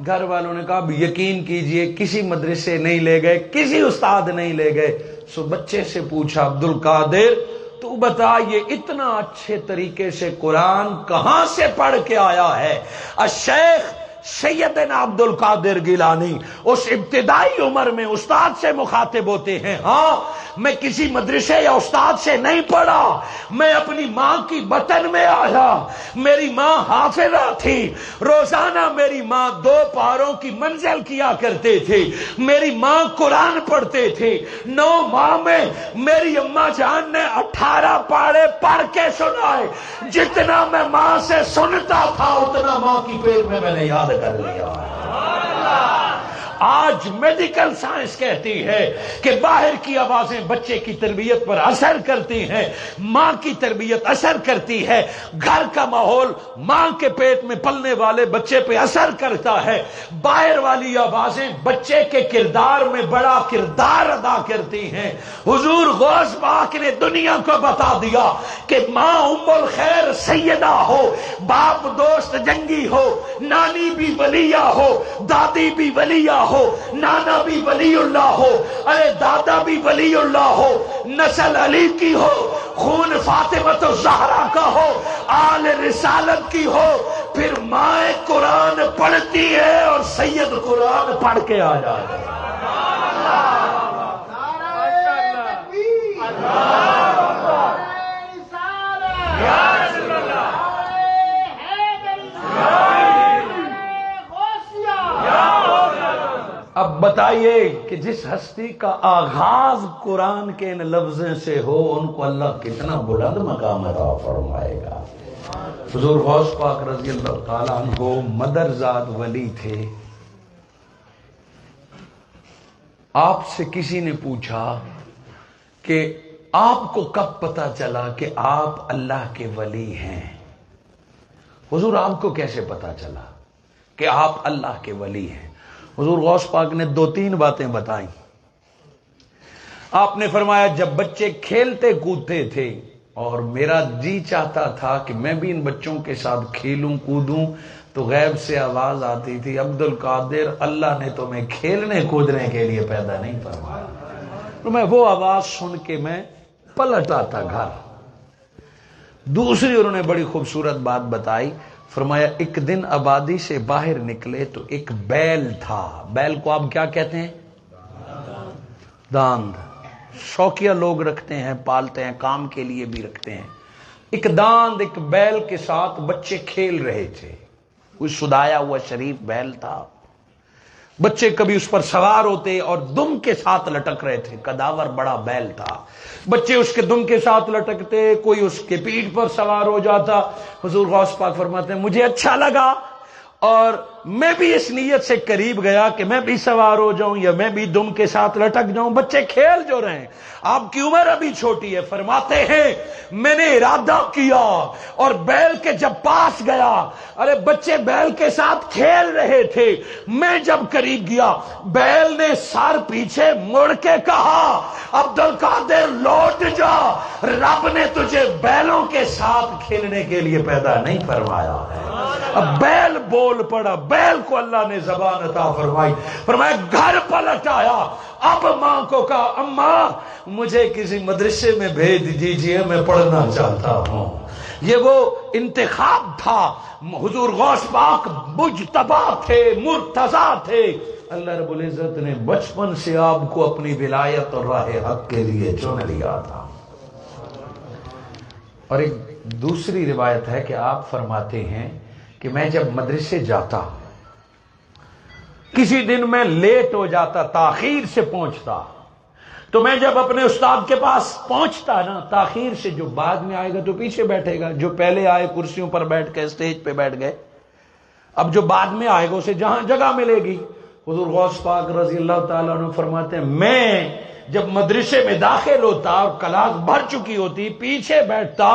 گھر والوں نے کہا یقین کیجئے کسی مدرسے نہیں لے گئے، کسی استاد نہیں لے گئے۔ سو بچے سے پوچھا عبد القادر تو بتا یہ اتنا اچھے طریقے سے قرآن کہاں سے پڑھ کے آیا ہے؟ الشیخ سیدنا عبد القادر گیلانی اس ابتدائی عمر میں استاد سے مخاطب ہوتے ہیں، ہاں میں کسی مدرسے یا استاد سے نہیں پڑھا، میں اپنی ماں کی بطن میں آیا، میری ماں حافظہ تھی، روزانہ میری ماں 2 پاروں کی منزل کیا کرتے تھے، میری ماں قرآن پڑھتے تھے، 9 ماہ میں میری اماں جان نے 18 پارے پڑھ کے سنائے، جتنا میں ماں سے سنتا تھا اتنا ماں کی پیٹ میں نے یاد کر لیا۔ آج میڈیکل سائنس کہتی ہے کہ باہر کی آوازیں بچے کی تربیت پر اثر کرتی ہیں، ماں کی تربیت اثر کرتی ہے، گھر کا ماحول ماں کے پیٹ میں پلنے والے بچے پہ اثر کرتا ہے، باہر والی آوازیں بچے کے کردار میں بڑا کردار ادا کرتی ہیں۔ حضور غوث پاک نے دنیا کو بتا دیا کہ ماں ام الخیر سیدہ ہو، باپ دوست جنگی ہو، نانی بھی ولیہ ہو، دادی بھی ولیہ ہو، نانا بھی ولی اللہ ہو، ارے دادا بھی ولی اللہ ہو، نسل علی کی ہو، خون فاطمہ الزہرا کا ہو، آل رسالت کی ہو، پھر ماں قرآن پڑھتی ہے اور سید قرآن پڑھ کے آ جائے۔ اب بتائیے کہ جس ہستی کا آغاز قرآن کے ان لفظوں سے ہو ان کو اللہ کتنا بلند مقام عطا فرمائے گا۔ حضور غوث پاک رضی اللہ تعالیٰ عنہ مدرزاد ولی تھے۔ آپ سے کسی نے پوچھا کہ آپ کو کب پتا چلا کہ آپ اللہ کے ولی ہیں؟ حضور آپ کو کیسے پتا چلا کہ آپ اللہ کے ولی ہیں؟ حضور غوث پاک نے 2-3 باتیں بتائیں. آپ نے فرمایا جب بچے کھیلتے کودتے تھے اور میرا جی چاہتا تھا کہ میں بھی ان بچوں کے ساتھ کھیلوں کودوں تو غیب سے آواز آتی تھی عبد القادر اللہ نے تمہیں کھیلنے کودنے کے لیے پیدا نہیں فرمایا. تو میں وہ آواز سن کے میں پلٹ آتا گھر. دوسری انہوں نے بڑی خوبصورت بات بتائی. فرمایا ایک دن آبادی سے باہر نکلے تو ایک بیل تھا. بیل کو آپ کیا کہتے ہیں؟ داند. شوقیہ لوگ رکھتے ہیں، پالتے ہیں، کام کے لیے بھی رکھتے ہیں. ایک داند ایک بیل کے ساتھ بچے کھیل رہے تھے. کوئی سدایا ہوا شریف بیل تھا. بچے کبھی اس پر سوار ہوتے اور دم کے ساتھ لٹک رہے تھے. کداور بڑا بیل تھا. بچے اس کے دم کے ساتھ لٹکتے، کوئی اس کے پیٹھ پر سوار ہو جاتا. حضور غوث پاک فرماتے ہیں مجھے اچھا لگا اور میں بھی اس نیت سے قریب گیا کہ میں بھی سوار ہو جاؤں یا میں بھی دم کے ساتھ لٹک جاؤں. بچے کھیل جو رہے ہیں، آپ کی عمر ابھی چھوٹی ہے. فرماتے ہیں میں نے ارادہ کیا اور بیل کے جب پاس گیا، ارے بچے بیل کے ساتھ کھیل رہے تھے، میں جب قریب گیا بیل نے سر پیچھے مڑ کے کہا عبد القادر لوٹ جا، رب نے تجھے بیلوں کے ساتھ کھیلنے کے لیے پیدا نہیں فرمایا ہے. اب بیل بول پڑا. بیل کو اللہ نے زبان عطا فرمائی. فرمایا گھر پلٹ آیا. اب ماں کو کہا اماں مجھے کسی مدرسے میں بھیج دیجیے، میں پڑھنا چاہتا ہوں. یہ وہ انتخاب تھا. حضور غوث پاک مجتبی تھے، مرتضی تھے. اللہ رب العزت نے بچپن سے آپ کو اپنی ولایت اور راہ حق کے لیے چن لیا تھا. اور ایک دوسری روایت ہے کہ آپ فرماتے ہیں کہ میں جب مدرسے جاتا، کسی دن میں لیٹ ہو جاتا، تاخیر سے پہنچتا، تو میں جب اپنے استاد کے پاس پہنچتا نا، تاخیر سے جو بعد میں آئے گا تو پیچھے بیٹھے گا، جو پہلے آئے کرسیوں پر بیٹھ کے اسٹیج پہ بیٹھ گئے، اب جو بعد میں آئے گا اسے جہاں جگہ ملے گی. حضور غوث پاک رضی اللہ تعالیٰ عنہ فرماتے ہیں میں جب مدرسے میں داخل ہوتا اور کلاس بھر چکی ہوتی، پیچھے بیٹھتا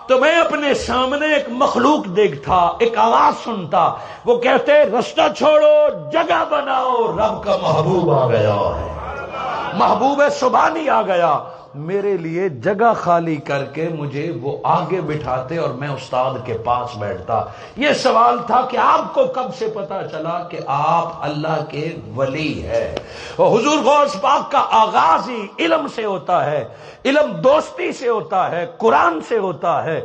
تو میں اپنے سامنے ایک مخلوق دیکھتا، ایک آواز سنتا، وہ کہتے رستہ چھوڑو، جگہ بناؤ، رب کا محبوب آ گیا ہے، محبوب سبحانی آ گیا. میرے لیے جگہ خالی کر کے مجھے وہ آگے بٹھاتے اور میں استاد کے پاس بیٹھتا. یہ سوال تھا کہ آپ کو کب سے پتا چلا کہ آپ اللہ کے ولی ہے؟ حضور غوث پاک کا آغاز ہی علم سے ہوتا ہے، علم دوستی سے ہوتا ہے، قرآن سے ہوتا ہے.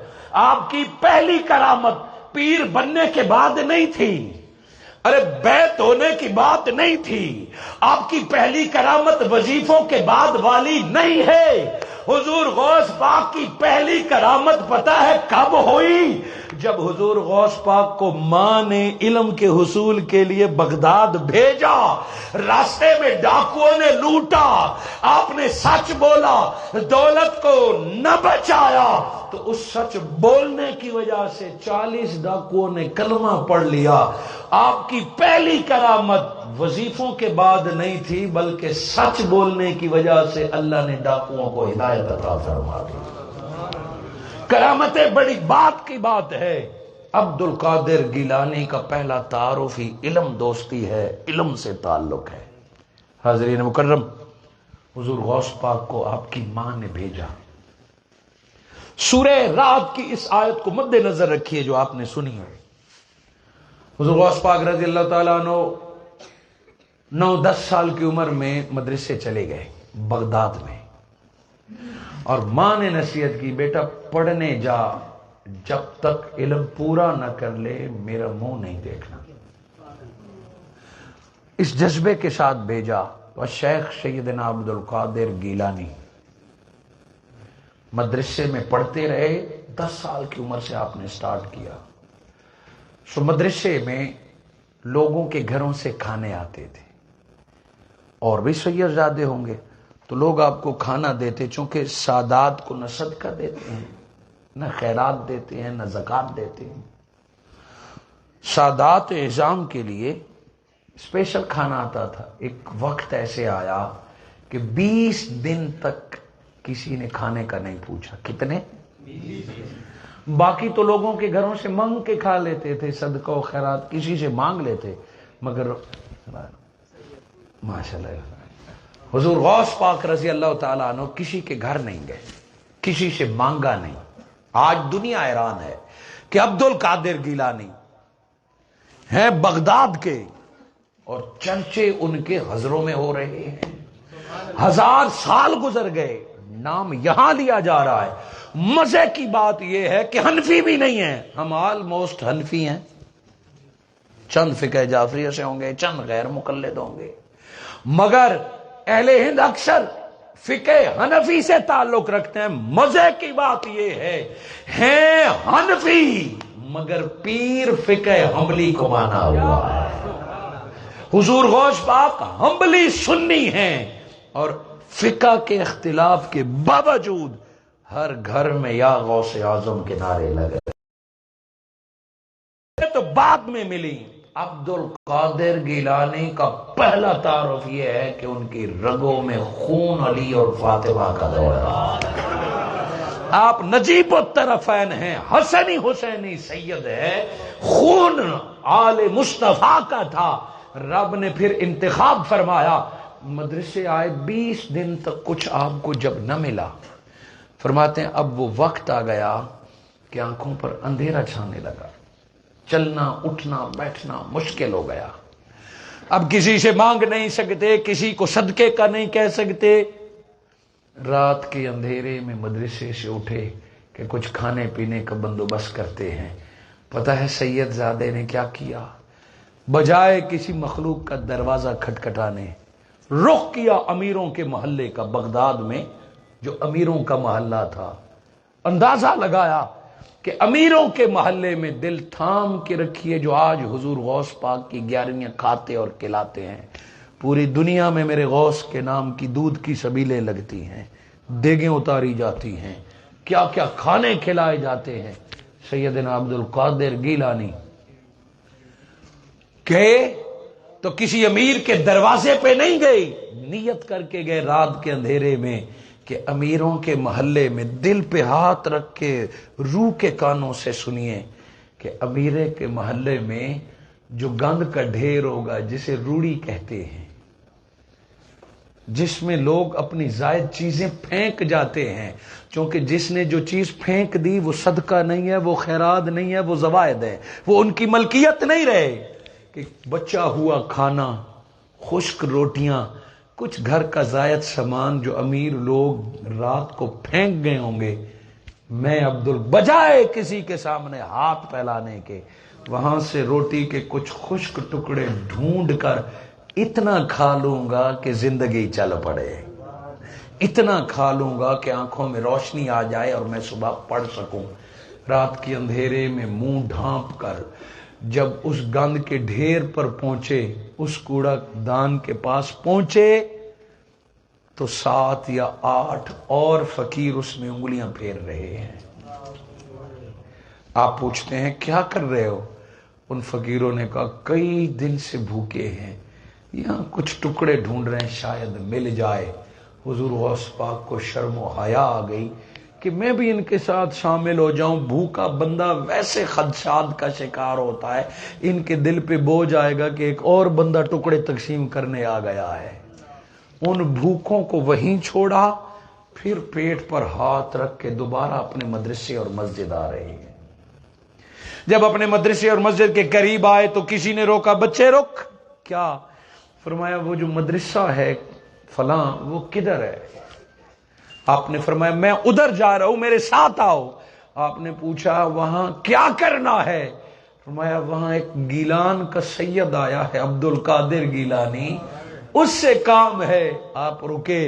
آپ کی پہلی کرامت پیر بننے کے بعد نہیں تھی، ارے بیت ہونے کی بات نہیں تھی. آپ کی پہلی کرامت وظیفوں کے بعد والی نہیں ہے. حضور غوث پاک کی پہلی کرامت پتہ ہے کب ہوئی؟ جب حضور غوث پاک کو ماں نے علم کے حصول کے لیے بغداد بھیجا، راستے میں ڈاکوؤں نے لوٹا، آپ نے سچ بولا، دولت کو نہ بچایا، تو اس سچ بولنے کی وجہ سے 40 ڈاکوؤں نے کلمہ پڑھ لیا. آپ کی پہلی کرامت وظیفوں کے بعد نہیں تھی بلکہ سچ بولنے کی وجہ سے اللہ نے ڈاکوؤں کو ہدایت عطا فرما دی. کرامتیں بڑی بات کی بات ہے. عبد القادر گیلانی کا پہلا تعارف ہی علم دوستی ہے، علم سے تعلق ہے. حاضرین مکرم، حضور غوث پاک کو آپ کی ماں نے بھیجا. سورہ رعد کی اس آیت کو مد نظر رکھیے جو آپ نے سنی ہے. حضور غوث پاک رضی اللہ تعالیٰ عنہ 9-10 سال کی عمر میں مدرسے چلے گئے بغداد میں، اور ماں نے نصیحت کی بیٹا پڑھنے جا، جب تک علم پورا نہ کر لے میرا منہ نہیں دیکھنا. اس جذبے کے ساتھ بھیجا. اور شیخ سیدنا عبد القادر گیلانی مدرسے میں پڑھتے رہے. 10 سال کی عمر سے آپ نے سٹارٹ کیا. سو مدرسے میں لوگوں کے گھروں سے کھانے آتے تھے، اور بھی سید زادے ہوں گے تو لوگ آپ کو کھانا دیتے، چونکہ سادات کو نہ صدقہ دیتے ہیں، نہ خیرات دیتے ہیں، نہ زکوٰۃ دیتے ہیں. سادات اعظام کے لیے اسپیشل کھانا آتا تھا. ایک وقت ایسے آیا کہ 20 دن تک کسی نے کھانے کا نہیں پوچھا. کتنے؟ باقی تو لوگوں کے گھروں سے مانگ کے کھا لیتے تھے، صدقہ و خیرات کسی سے مانگ لیتے، مگر ماشاءاللہ حضور غوث پاک رضی اللہ تعالیٰ عنہ کسی کے گھر نہیں گئے، کسی سے مانگا نہیں. آج دنیا حیران ہے کہ عبد القادر گیلانی ہیں بغداد کے اور چرچے ان کے حضروں میں ہو رہے ہیں. 1000 سال گزر گئے، نام یہاں لیا جا رہا ہے. مزے کی بات یہ ہے کہ حنفی بھی نہیں ہیں، ہم آلموسٹ حنفی ہیں. چند فقہ جعفریہ سے ہوں گے، چند غیر مقلد ہوں گے، مگر اہل ہند اکثر فقہ حنفی سے تعلق رکھتے ہیں. مزے کی بات یہ ہے ہیں حنفی مگر پیر فقہ حنبلی کو مانا ہوا ہے. حضور غوث پاک حنبلی سنی ہیں اور فقہ کے اختلاف کے باوجود ہر گھر میں یا غوث اعظم کے نعرے لگے. تو بعد میں ملی. عبد القادر گیلانی کا پہلا تعارف یہ ہے کہ ان کی رگوں میں خون علی اور فاطمہ کا دوڑا. آپ نجیب الطرفین ہیں، حسنی حسینی سید ہے، خون آل مصطفیٰ کا تھا. رب نے پھر انتخاب فرمایا. مدرسے آئے 20 دن تک کچھ آپ کو جب نہ ملا، فرماتے ہیں اب وہ وقت آ گیا کہ آنکھوں پر اندھیرا چھانے لگا، چلنا اٹھنا بیٹھنا مشکل ہو گیا. اب کسی سے مانگ نہیں سکتے، کسی کو صدقے کا نہیں کہہ سکتے. رات کے اندھیرے میں مدرسے سے اٹھے کہ کچھ کھانے پینے کا بندوبست کرتے ہیں. پتہ ہے سید زادے نے کیا کیا؟ بجائے کسی مخلوق کا دروازہ کھٹکھٹانے، رخ کیا امیروں کے محلے کا. بغداد میں جو امیروں کا محلہ تھا، اندازہ لگایا کہ امیروں کے محلے میں دل تھام کے رکھیے جو آج حضور غوث پاک کی 11ویں کھاتے اور کھلاتے ہیں. پوری دنیا میں میرے غوث کے نام کی دودھ کی سبیلیں لگتی ہیں، دیگیں اتاری جاتی ہیں، کیا کیا کھانے کھلائے جاتے ہیں. سیدنا عبد القادر گیلانی گئے تو کسی امیر کے دروازے پہ نہیں گئے، نیت کر کے گئے رات کے اندھیرے میں کہ امیروں کے محلے میں دل پہ ہاتھ رکھ کے روح کے کانوں سے سنیے کہ امیرے کے محلے میں جو گند کا ڈھیر ہوگا، جسے روڑی کہتے ہیں، جس میں لوگ اپنی زائد چیزیں پھینک جاتے ہیں، چونکہ جس نے جو چیز پھینک دی وہ صدقہ نہیں ہے، وہ خیرات نہیں ہے، وہ زوائد ہے، وہ ان کی ملکیت نہیں رہے. کہ بچا ہوا کھانا، خشک روٹیاں، کچھ گھر کا زائد سامان جو امیر لوگ رات کو پھینک گئے ہوں گے، میں بجائے کسی کے سامنے ہاتھ پھیلانے کے وہاں سے روٹی کے کچھ خشک ٹکڑے ڈھونڈ کر اتنا کھا لوں گا کہ زندگی چل پڑے، اتنا کھا لوں گا کہ آنکھوں میں روشنی آ جائے اور میں صبح پڑھ سکوں. رات کے اندھیرے میں منہ ڈھانپ کر جب اس گند کے ڈھیر پر پہنچے، اس کوڑا دان کے پاس پہنچے تو 7 یا 8 اور فقیر اس میں انگلیاں پھیر رہے ہیں. آپ پوچھتے ہیں کیا کر رہے ہو؟ ان فقیروں نے کہا کئی دن سے بھوکے ہیں، یہاں کچھ ٹکڑے ڈھونڈ رہے ہیں، شاید مل جائے. حضور غوث پاک کو شرم و حیا آ گئی کہ میں بھی ان کے ساتھ شامل ہو جاؤں. بھوکا بندہ ویسے خدشات کا شکار ہوتا ہے، ان کے دل پہ بوجھ آئے گا کہ ایک اور بندہ ٹکڑے تقسیم کرنے آ گیا ہے. ان بھوکوں کو وہیں چھوڑا، پھر پیٹ پر ہاتھ رکھ کے دوبارہ اپنے مدرسے اور مسجد آ رہے ہیں. جب اپنے مدرسے اور مسجد کے قریب آئے تو کسی نے روکا، بچے رک. کیا؟ فرمایا وہ جو مدرسہ ہے فلاں وہ کدھر ہے؟ آپ نے فرمایا میں ادھر جا رہا ہوں، میرے ساتھ آؤ. آپ نے پوچھا وہاں کیا کرنا ہے؟ فرمایا وہاں ایک گیلان کا سید آیا ہے، عبد القادر گیلانی، اس سے کام ہے. آپ رکے.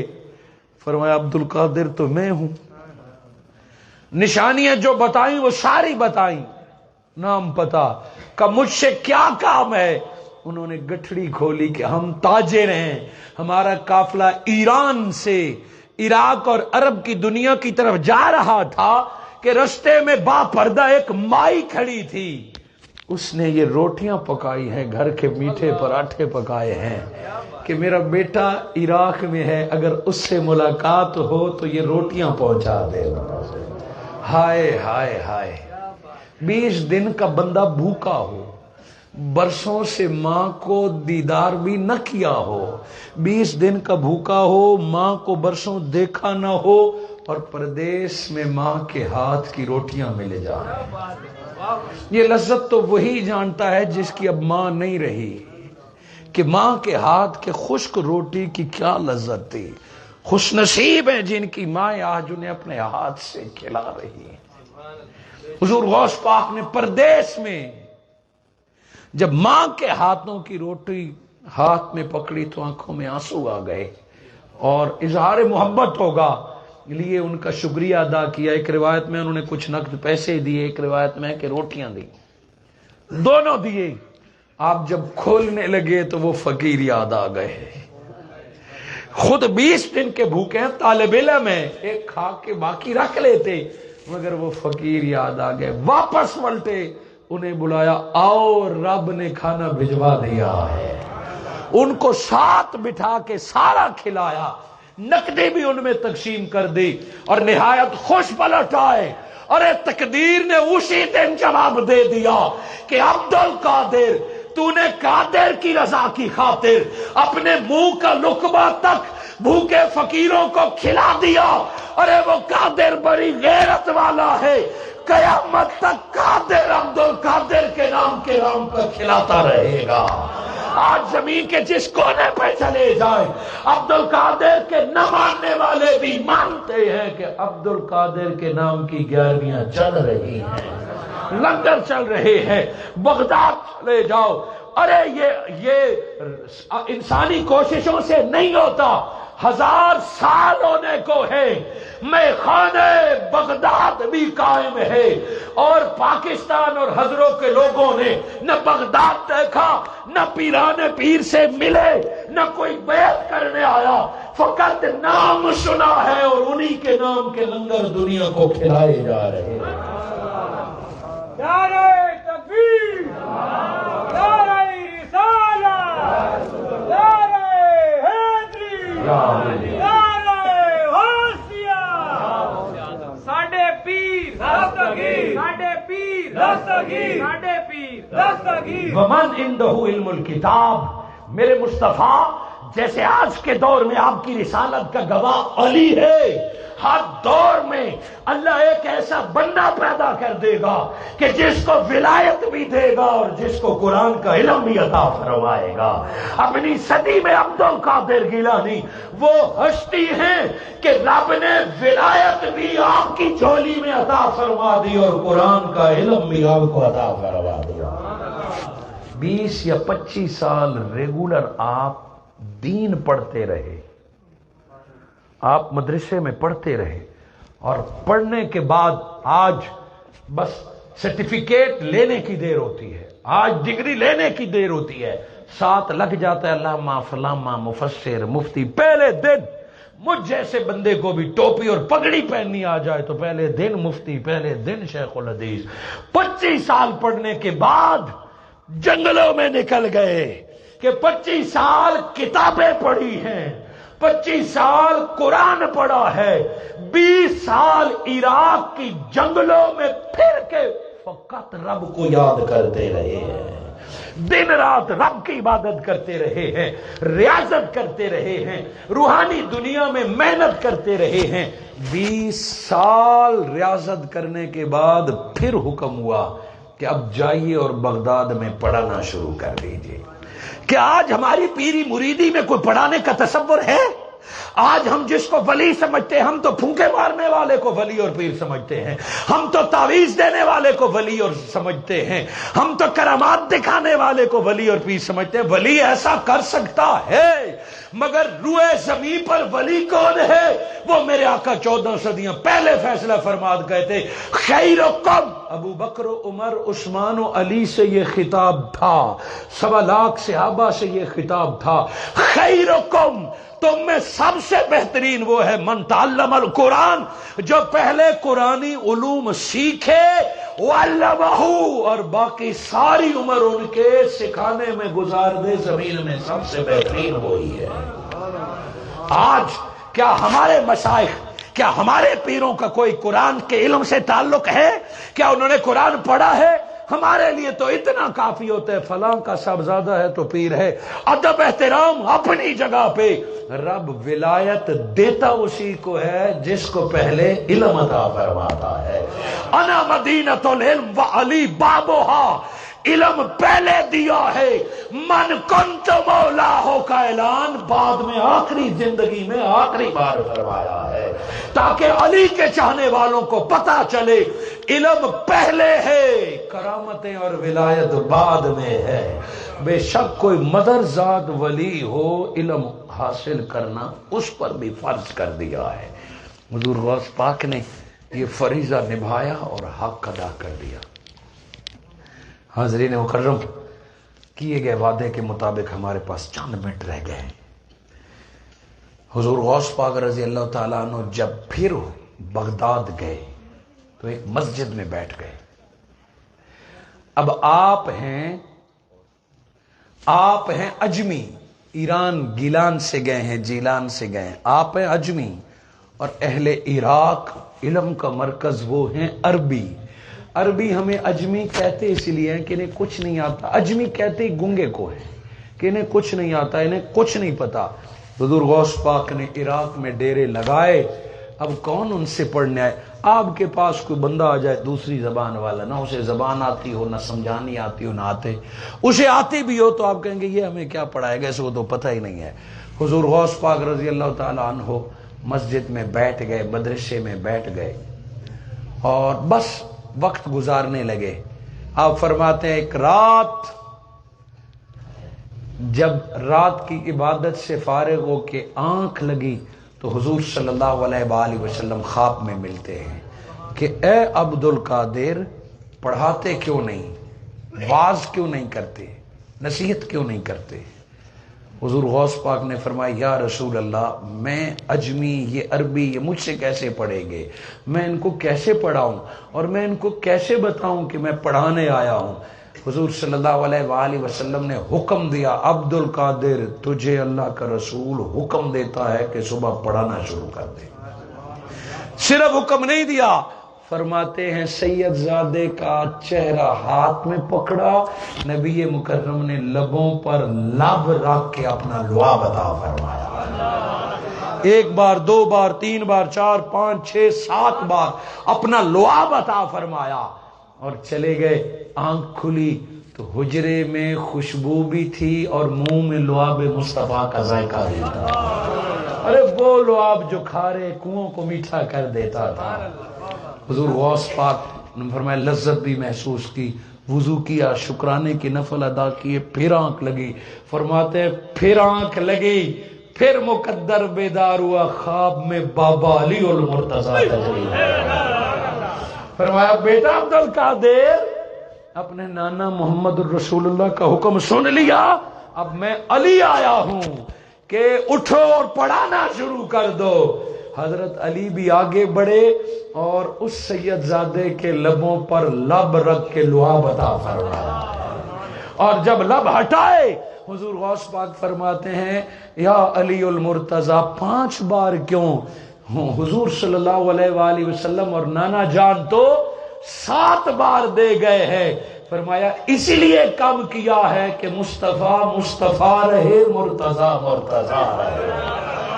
فرمایا عبد القادر تو میں ہوں. نشانیاں جو بتائیں وہ ساری بتائیں، نام پتا کا مجھ سے کیا کام ہے. انہوں نے گٹھڑی کھولی کہ ہم تاجر ہیں، ہمارا قافلہ ایران سے عراق اور عرب کی دنیا کی طرف جا رہا تھا کہ رستے میں با پردہ ایک مائی کھڑی تھی، اس نے یہ روٹیاں پکائی ہیں، گھر کے میٹھے پراٹھے پکائے ہیں کہ میرا بیٹا عراق میں ہے، اگر اس سے ملاقات ہو تو یہ روٹیاں پہنچا دے. ہائے ہائے ہائے، 20 دن کا بندہ بھوکا ہو، برسوں سے ماں کو دیدار بھی نہ کیا ہو، 20 دن کا بھوکا ہو، ماں کو برسوں دیکھا نہ ہو، اور پردیس میں ماں کے ہاتھ کی روٹیاں ملے جائیں، یہ لذت تو وہی جانتا ہے جس کی اب ماں نہیں رہی، کہ ماں کے ہاتھ کے خشک روٹی کی کیا لذت تھی۔ خوش نصیب ہیں جن کی مائیں آج انہیں اپنے ہاتھ سے کھلا رہی ہیں۔ حضور غوث پاک نے پردیس میں جب ماں کے ہاتھوں کی روٹی ہاتھ میں پکڑی تو آنکھوں میں آنسو آ گئے، اور اظہار محبت ہوگا لیے ان کا شکریہ ادا کیا۔ ایک روایت میں انہوں نے کچھ نقد پیسے دیے، ایک روایت میں کہ روٹیاں دی، دونوں دیے۔ آپ جب کھولنے لگے تو وہ فقیر یاد آ گئے، خود 20 دن کے بھوکے ہیں، طالب علم ہیں، ایک کھا کے باقی رکھ لیتے، مگر وہ فقیر یاد آ گئے۔ واپس ملتے، انہیں بلایا، آؤ رب نے کھانا بھجوا دیا ہے، ان کو ساتھ بٹھا کے سارا کھلایا، نقدی بھی ان میں تقسیم کر دی، اور نہایت خوش پلٹ آئے۔ اور تقدیر نے اسی دن جواب دے دیا کہ عبد القادر، تو نے قادر کی رضا کی خاطر اپنے منہ کا لقمہ تک بھوکے فقیروں کو کھلا دیا، ارے وہ قادر بڑی غیرت والا ہے، قیامت تک قادر عبد القادر کے نام پر کھلاتا رہے گا۔ آج زمین کے جس کونے پہ چلے جائیں، عبد القادر کے نہ ماننے والے بھی مانتے ہیں کہ عبد القادر کے نام کی 11ویاں چل رہی ہیں، لنگر چل رہے ہیں۔ بغداد چلے جاؤ، ارے یہ انسانی کوششوں سے نہیں ہوتا، 1000 سال ہونے کو ہے، میں خانہ بغداد بھی قائم ہے، اور پاکستان اور حضروں کے لوگوں نے نہ بغداد دیکھا، نہ پیران پیر سے ملے، نہ کوئی بیعت کرنے آیا، فقط نام سنا ہے، اور انہی کے نام کے لنگر دنیا کو کھلائے جا رہے ہیں۔ نعرہ تکبیر، نعرہ رسالت، نعرہ حیدری، نعرہ غوثیہ، ساڈے پیر دستگیر، ساڈے پیر دستگیر، ساڈے پیر دستگیر۔ ومن عنده علم الکتاب، میرے مصطفیٰ جیسے آج کے دور میں آپ کی رسالت کا گواہ علی ہے، ہر دور میں اللہ ایک ایسا بندہ پیدا کر دے گا کہ جس کو ولایت بھی دے گا اور جس کو قرآن کا علم بھی عطا فرمائے گا۔ اپنی صدی میں عبد القادر گیلانی وہ ہستی ہیں کہ رب نے ولایت بھی آپ کی جھولی میں عطا فرما دی اور قرآن کا علم بھی آپ کو عطا فرما دیا۔ 20 یا 25 سال ریگولر آپ دین پڑھتے رہے، آپ مدرسے میں پڑھتے رہے، اور پڑھنے کے بعد آج بس سرٹیفکیٹ لینے کی دیر ہوتی ہے، آج ڈگری لینے کی دیر ہوتی ہے، ساتھ لگ جاتا ہے علامہ فلاں مفسر مفتی۔ پہلے دن مجھ جیسے بندے کو بھی ٹوپی اور پگڑی پہننی آ جائے تو پہلے دن مفتی، پہلے دن شیخ الحدیث۔ 25 سال پڑھنے کے بعد جنگلوں میں نکل گئے کہ 25 سال کتابیں پڑھی ہیں، 25 سال قرآن پڑھا ہے، 20 سال عراق کی جنگلوں میں پھر کے فقط رب کو یاد کرتے رہے ہیں، دن رات رب کی عبادت کرتے رہے ہیں، ریاضت کرتے رہے ہیں، روحانی دنیا میں محنت کرتے رہے ہیں۔ 20 سال ریاضت کرنے کے بعد پھر حکم ہوا کہ اب جائیے اور بغداد میں پڑھانا شروع کر دیجیے۔ کہ آج ہماری پیری مریدی میں کوئی پڑھانے کا تصور ہے؟ آج ہم جس کو ولی سمجھتے ہیں، ہم تو پھونکے مارنے والے کو ولی اور پیر سمجھتے ہیں، ہم تو تعویذ دینے والے کو ولی اور سمجھتے ہیں، ہم تو کرامات دکھانے والے کو ولی اور پیر سمجھتے ہیں۔ ولی ایسا کر سکتا ہے، مگر روئے زمین پر ولی کون ہے؟ وہ میرے آقا 14 صدیاں پہلے فیصلہ فرماد گئے تھے، خیرکم، ابو بکر و عمر عثمان و علی سے یہ خطاب تھا، 1.25 لاکھ صحابہ سے یہ خطاب تھا، خیرکم، تم میں سب سے بہترین وہ ہے من تعلم القرآن، جو پہلے قرآنی علوم سیکھے، وعلمہ، اور باقی ساری عمر ان کے سکھانے میں گزار دے۔ زمین میں سب سے بہترین وہی ہے۔ آج کیا ہمارے مشائخ، کیا ہمارے پیروں کا کوئی قرآن کے علم سے تعلق ہے؟ کیا انہوں نے قرآن پڑھا ہے؟ ہمارے لیے تو اتنا کافی ہوتا ہے، فلاں کا صاحبزادہ ہے تو پیر ہے۔ ادب احترام اپنی جگہ پہ، رب ولایت دیتا اسی کو ہے جس کو پہلے علم عطا فرماتا ہے۔ انا مدینۃ العلم وعلی بابھا، علم پہلے دیا ہے، من کنت مولاہ کا اعلان بعد میں آخری زندگی میں آخری بار فرمایا ہے، تاکہ علی کے چاہنے والوں کو پتا چلے علم پہلے ہے، کرامتیں اور ولایت بعد میں ہے۔ بے شک کوئی مدرزاد ولی ہو، علم حاصل کرنا اس پر بھی فرض کر دیا ہے۔ حضور غوث پاک نے یہ فریضہ نبھایا اور حق ادا کر دیا۔ حاضرین مکرم، کیے گئے وعدے کے مطابق ہمارے پاس چند منٹ رہ گئے ہیں۔ حضور غوث پاک رضی اللہ تعالیٰ عنہ جب پھر بغداد گئے تو ایک مسجد میں بیٹھ گئے۔ اب آپ ہیں اجمی، ایران گیلان سے گئے ہیں، جیلان سے گئے ہیں، آپ ہیں اجمی، اور اہل عراق علم کا مرکز وہ ہیں عربی۔ عربی ہمیں اجمی کہتے اس لیے ہیں کہ انہیں کچھ نہیں آتا، اجمی کہتے ہی گنگے کو ہے کہ انہیں کچھ نہیں آتا، انہیں کچھ نہیں پتا۔ حضور غوث پاک نے عراق میں ڈیرے لگائے، اب کون ان سے پڑھنے آئے؟ آپ کے پاس کوئی بندہ آ جائے دوسری زبان والا، نہ اسے زبان آتی ہو، نہ سمجھانی آتی ہو، نہ آتے، اسے آتی بھی ہو تو آپ کہیں گے یہ ہمیں کیا پڑھائے گا، اس کو تو پتہ ہی نہیں ہے۔ حضور غوث پاک رضی اللہ تعالیٰ عنہ مسجد میں بیٹھ گئے، مدرسے میں بیٹھ گئے اور بس وقت گزارنے لگے۔ آپ فرماتے ہیں ایک رات جب رات کی عبادت سے فارغ ہو کے آنکھ لگی تو حضور صلی اللہ علیہ وآلہ وسلم خواب میں ملتے ہیں کہ اے عبد القادر، پڑھاتے کیوں نہیں، واعظ کیوں نہیں کرتے، نصیحت کیوں نہیں کرتے؟ حضور غوث پاک نے فرمایا یا رسول اللہ، میں اجمی، یہ عربی، یہ مجھ سے کیسے پڑھیں گے، میں ان کو کیسے پڑھاؤں اور میں ان کو کیسے بتاؤں کہ میں پڑھانے آیا ہوں؟ حضور صلی اللہ علیہ وآلہ وسلم نے حکم دیا، عبد القادر تجھے اللہ کا رسول حکم دیتا ہے کہ صبح پڑھانا شروع کر دے۔ صرف حکم نہیں دیا، فرماتے ہیں سید زادے کا چہرہ ہاتھ میں پکڑا، نبی مکرم نے لبوں پر لب رکھ کے اپنا لعاب عطا فرمایا۔ ایک بار، دو بار، تین بار، چار، پانچ، چھ، 7 بار اپنا لعاب عطا فرمایا اور چلے گئے۔ آنکھ کھلی تو حجرے میں خوشبو بھی تھی اور منہ میں لعاب مصطفیٰ کا ذائقہ بھی تھا۔ ارے وہ لعاب جو کھارے کنووں کو میٹھا کر دیتا تھا۔ حضور غوث پاک نے فرمایا لذت بھی محسوس کی، وضو کیا، شکرانے کی نفل ادا کیے، پھر آنکھ لگی۔ فرماتے ہیں پھر آنکھ لگی، پھر مقدر بیدار ہوا، خواب میں بابا علی المرتضیٰ تجلی فرمایا بیٹا عبد القادر، اپنے نانا محمد الرسول اللہ کا حکم سن لیا، اب میں علی آیا ہوں کہ اٹھو اور پڑھانا شروع کر دو۔ حضرت علی بھی آگے بڑھے اور اس سید زادے کے لبوں پر لب رکھ کے لعاب عطا فرمایا، اور جب لب ہٹائے حضور غوث پاک فرماتے ہیں یا علی المرتضیٰ 5 بار کیوں؟ حضور صلی اللہ علیہ وآلہ وسلم اور نانا جان تو 7 بار دے گئے ہیں۔ فرمایا اسی لیے کم کیا ہے کہ مصطفیٰ مصطفیٰ رہے، مرتضیٰ مرتضیٰ رہے،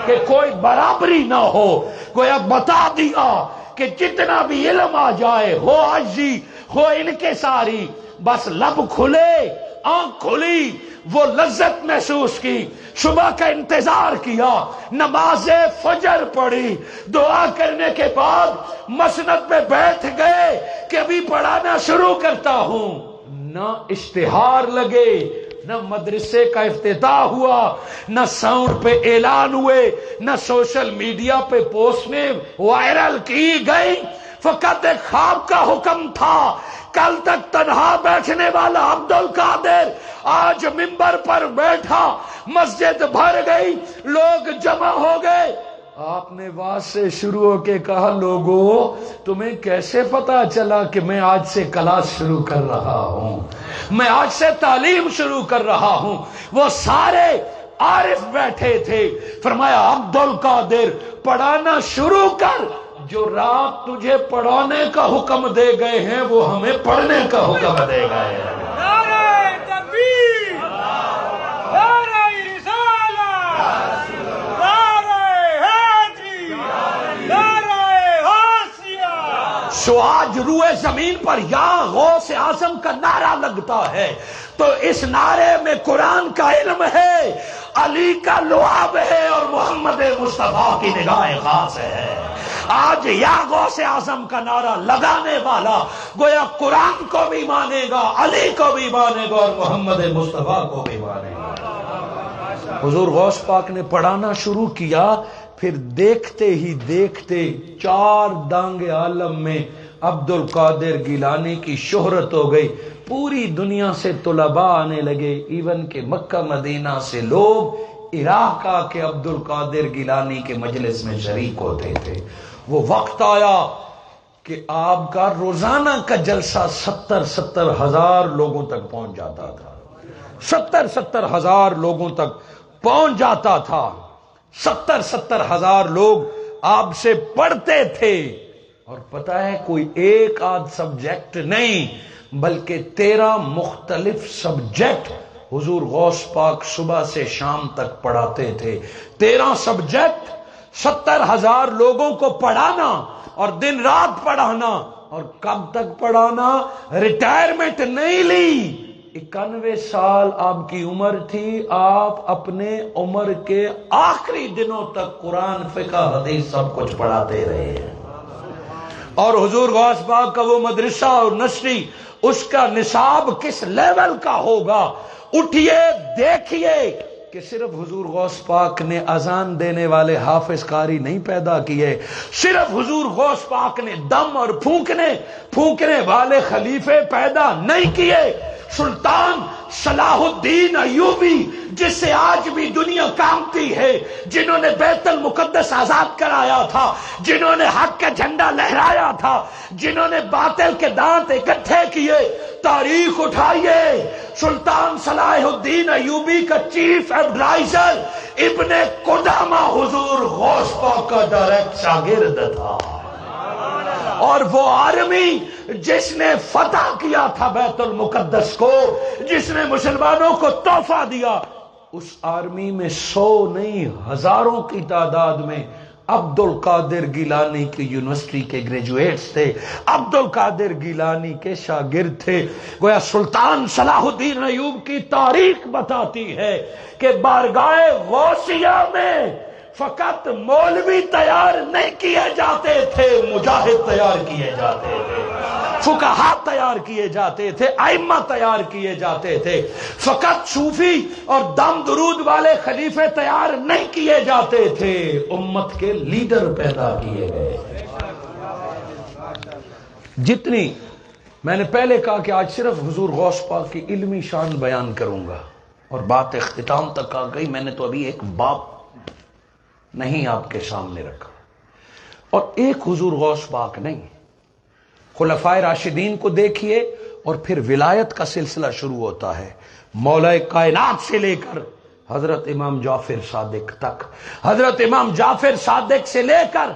کہ کوئی برابری نہ ہو۔ گویا بتا دیا کہ جتنا بھی علم آ جائے، ہو عاجزی ہو انکساری، بس لب کھلے، آنکھ کھلی، وہ لذت محسوس کی، صبح کا انتظار کیا، نماز فجر پڑھی، دعا کرنے کے بعد مسند پہ بیٹھ گئے کہ ابھی پڑھانا شروع کرتا ہوں۔ نہ اشتہار لگے، نہ مدرسے کا افتتاح ہوا، نہ ساؤنڈ پہ اعلان ہوئے، نہ سوشل میڈیا پہ پوسٹیں وائرل کی گئی، فقط ایک خواب کا حکم تھا۔ کل تک تنہا بیٹھنے والا عبد القادر آج منبر پر بیٹھا، مسجد بھر گئی، لوگ جمع ہو گئے۔ آپ نے واز سے شروع ہو کے کہا لوگوں تمہیں کیسے پتا چلا کہ میں آج سے کلاس شروع کر رہا ہوں، میں آج سے تعلیم شروع کر رہا ہوں؟ وہ سارے عارف بیٹھے تھے، فرمایا عبد القادر پڑھانا شروع کر، جو رات تجھے پڑھانے کا حکم دے گئے ہیں وہ ہمیں پڑھنے کا حکم دے گئے ہیں۔ نعرہ تکبیر، نعرہ رسالت، نعرہ حیدری، نعرہ غوثیہ۔ سو آج روئے زمین پر یا غوث اعظم کا نعرہ لگتا ہے تو اس نعرے میں قرآن کا علم ہے، علی کا لعاب ہے اور محمد مصطفیٰ کی نگاہ خاص ہے۔ آج یا غوث اعظم کا نعرہ لگانے والا گویا قرآن کو بھی مانے گا، علی کو بھی مانے گا اور محمد مصطفیٰ کو بھی مانے گا۔ حضور غوث پاک نے پڑھانا شروع کیا، پھر دیکھتے ہی دیکھتے 4 دانگ عالم میں عبد القادر گیلانی کی شہرت ہو گئی۔ پوری دنیا سے طلباء آنے لگے، ایون کہ مکہ مدینہ سے لوگ عراق آ کے عبد القادر گیلانی کے مجلس میں شریک ہوتے تھے۔ وہ وقت آیا کہ آپ کا روزانہ کا جلسہ 70 ہزار لوگوں تک پہنچ جاتا تھا، 70 ہزار لوگوں تک پہنچ جاتا تھا۔ 70 ہزار لوگ آپ سے پڑھتے تھے، اور پتہ ہے کوئی ایک آدھ سبجیکٹ نہیں بلکہ 13 مختلف سبجیکٹ حضور غوث پاک صبح سے شام تک پڑھاتے تھے۔ 13 سبجیکٹ، 70 ہزار لوگوں کو پڑھانا اور دن رات پڑھانا، اور کب تک پڑھانا؟ ریٹائرمنٹ نہیں لی۔ 91 سال آپ کی عمر تھی، آپ اپنے عمر کے آخری دنوں تک قرآن، فقہ، حدیث سب کچھ پڑھاتے رہے ہیں۔ اور حضور غوث پاک کا وہ مدرسہ اور نشری، اس کا نصاب کس لیول کا ہوگا؟ اٹھئے دیکھیے کہ صرف حضور غوث پاک نے اذان دینے والے حافظ قاری نہیں پیدا کیے، صرف حضور غوث پاک نے دم اور پھونکنے والے خلیفے پیدا نہیں کیے۔ سلطان صلاح الدین ایوبی، جس سے آج بھی دنیا کامتی ہے، جنہوں نے بیت المقدس آزاد کرایا تھا، جنہوں نے حق کا جھنڈا لہرایا تھا، جنہوں نے باطل کے دانت اکٹھے کیے، تاریخ اٹھائیے۔ سلطان صلاح الدین ایوبی کا چیف ایڈوائزر ابن قدامہ حضور غوث پاک کا ڈائریکٹ شاگرد تھا، اور وہ آرمی جس نے فتح کیا تھا بیت المقدس کو، جس نے مسلمانوں کو تحفہ دیا، اس آرمی میں 100 نہیں ہزاروں کی تعداد میں عبد القادر گیلانی کی یونیورسٹی کے گریجویٹس تھے، عبد القادر گیلانی کے شاگرد تھے۔ گویا سلطان صلاح الدین ایوب کی تاریخ بتاتی ہے کہ بارگاہ غوثیہ میں فقط مولوی تیار نہیں کیے جاتے تھے، مجاہد تیار کیے جاتے تھے، فقہاء تیار کیے جاتے تھے، ائمہ تیار کیے جاتے تھے، فقط صوفی اور دم درود والے خلیفے تیار نہیں کیے جاتے تھے، امت کے لیڈر پیدا کیے گئے۔ جتنی میں نے پہلے کہا کہ آج صرف حضور غوث پاک کی علمی شان بیان کروں گا، اور بات اختتام تک آ گئی۔ میں نے تو ابھی ایک باب نہیں آپ کے سامنے رکھا، اور ایک حضور غوث پاک نہیں، خلفائے راشدین کو دیکھیے، اور پھر ولایت کا سلسلہ شروع ہوتا ہے، مولا کائنات سے لے کر حضرت امام جعفر صادق تک، حضرت امام جعفر صادق سے لے کر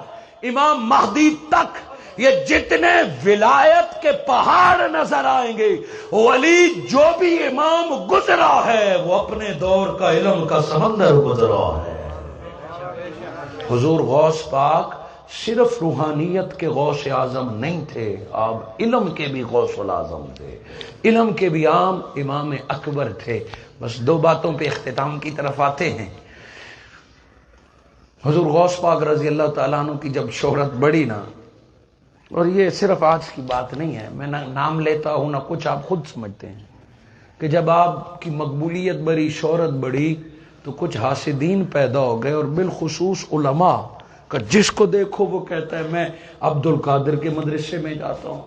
امام مہدی تک، یہ جتنے ولایت کے پہاڑ نظر آئیں گے، ولی جو بھی امام گزرا ہے وہ اپنے دور کا علم کا سمندر گزرا ہے۔ حضور غوث پاک صرف روحانیت کے غوث اعظم نہیں تھے، آپ علم کے بھی غوث الاعظم تھے، علم کے بھی عام امام اکبر تھے۔ بس 2 باتوں پہ اختتام کی طرف آتے ہیں۔ حضور غوث پاک رضی اللہ تعالیٰ عنہ کی جب شہرت بڑھی نا، اور یہ صرف آج کی بات نہیں ہے، میں نہ نام لیتا ہوں نہ کچھ، آپ خود سمجھتے ہیں کہ جب آپ کی مقبولیت بڑھی، شہرت بڑھی، تو کچھ حاسدین پیدا ہو گئے، اور بالخصوص علماء کا جس کو دیکھو وہ کہتا ہے میں عبد القادر کے مدرسے میں جاتا ہوں،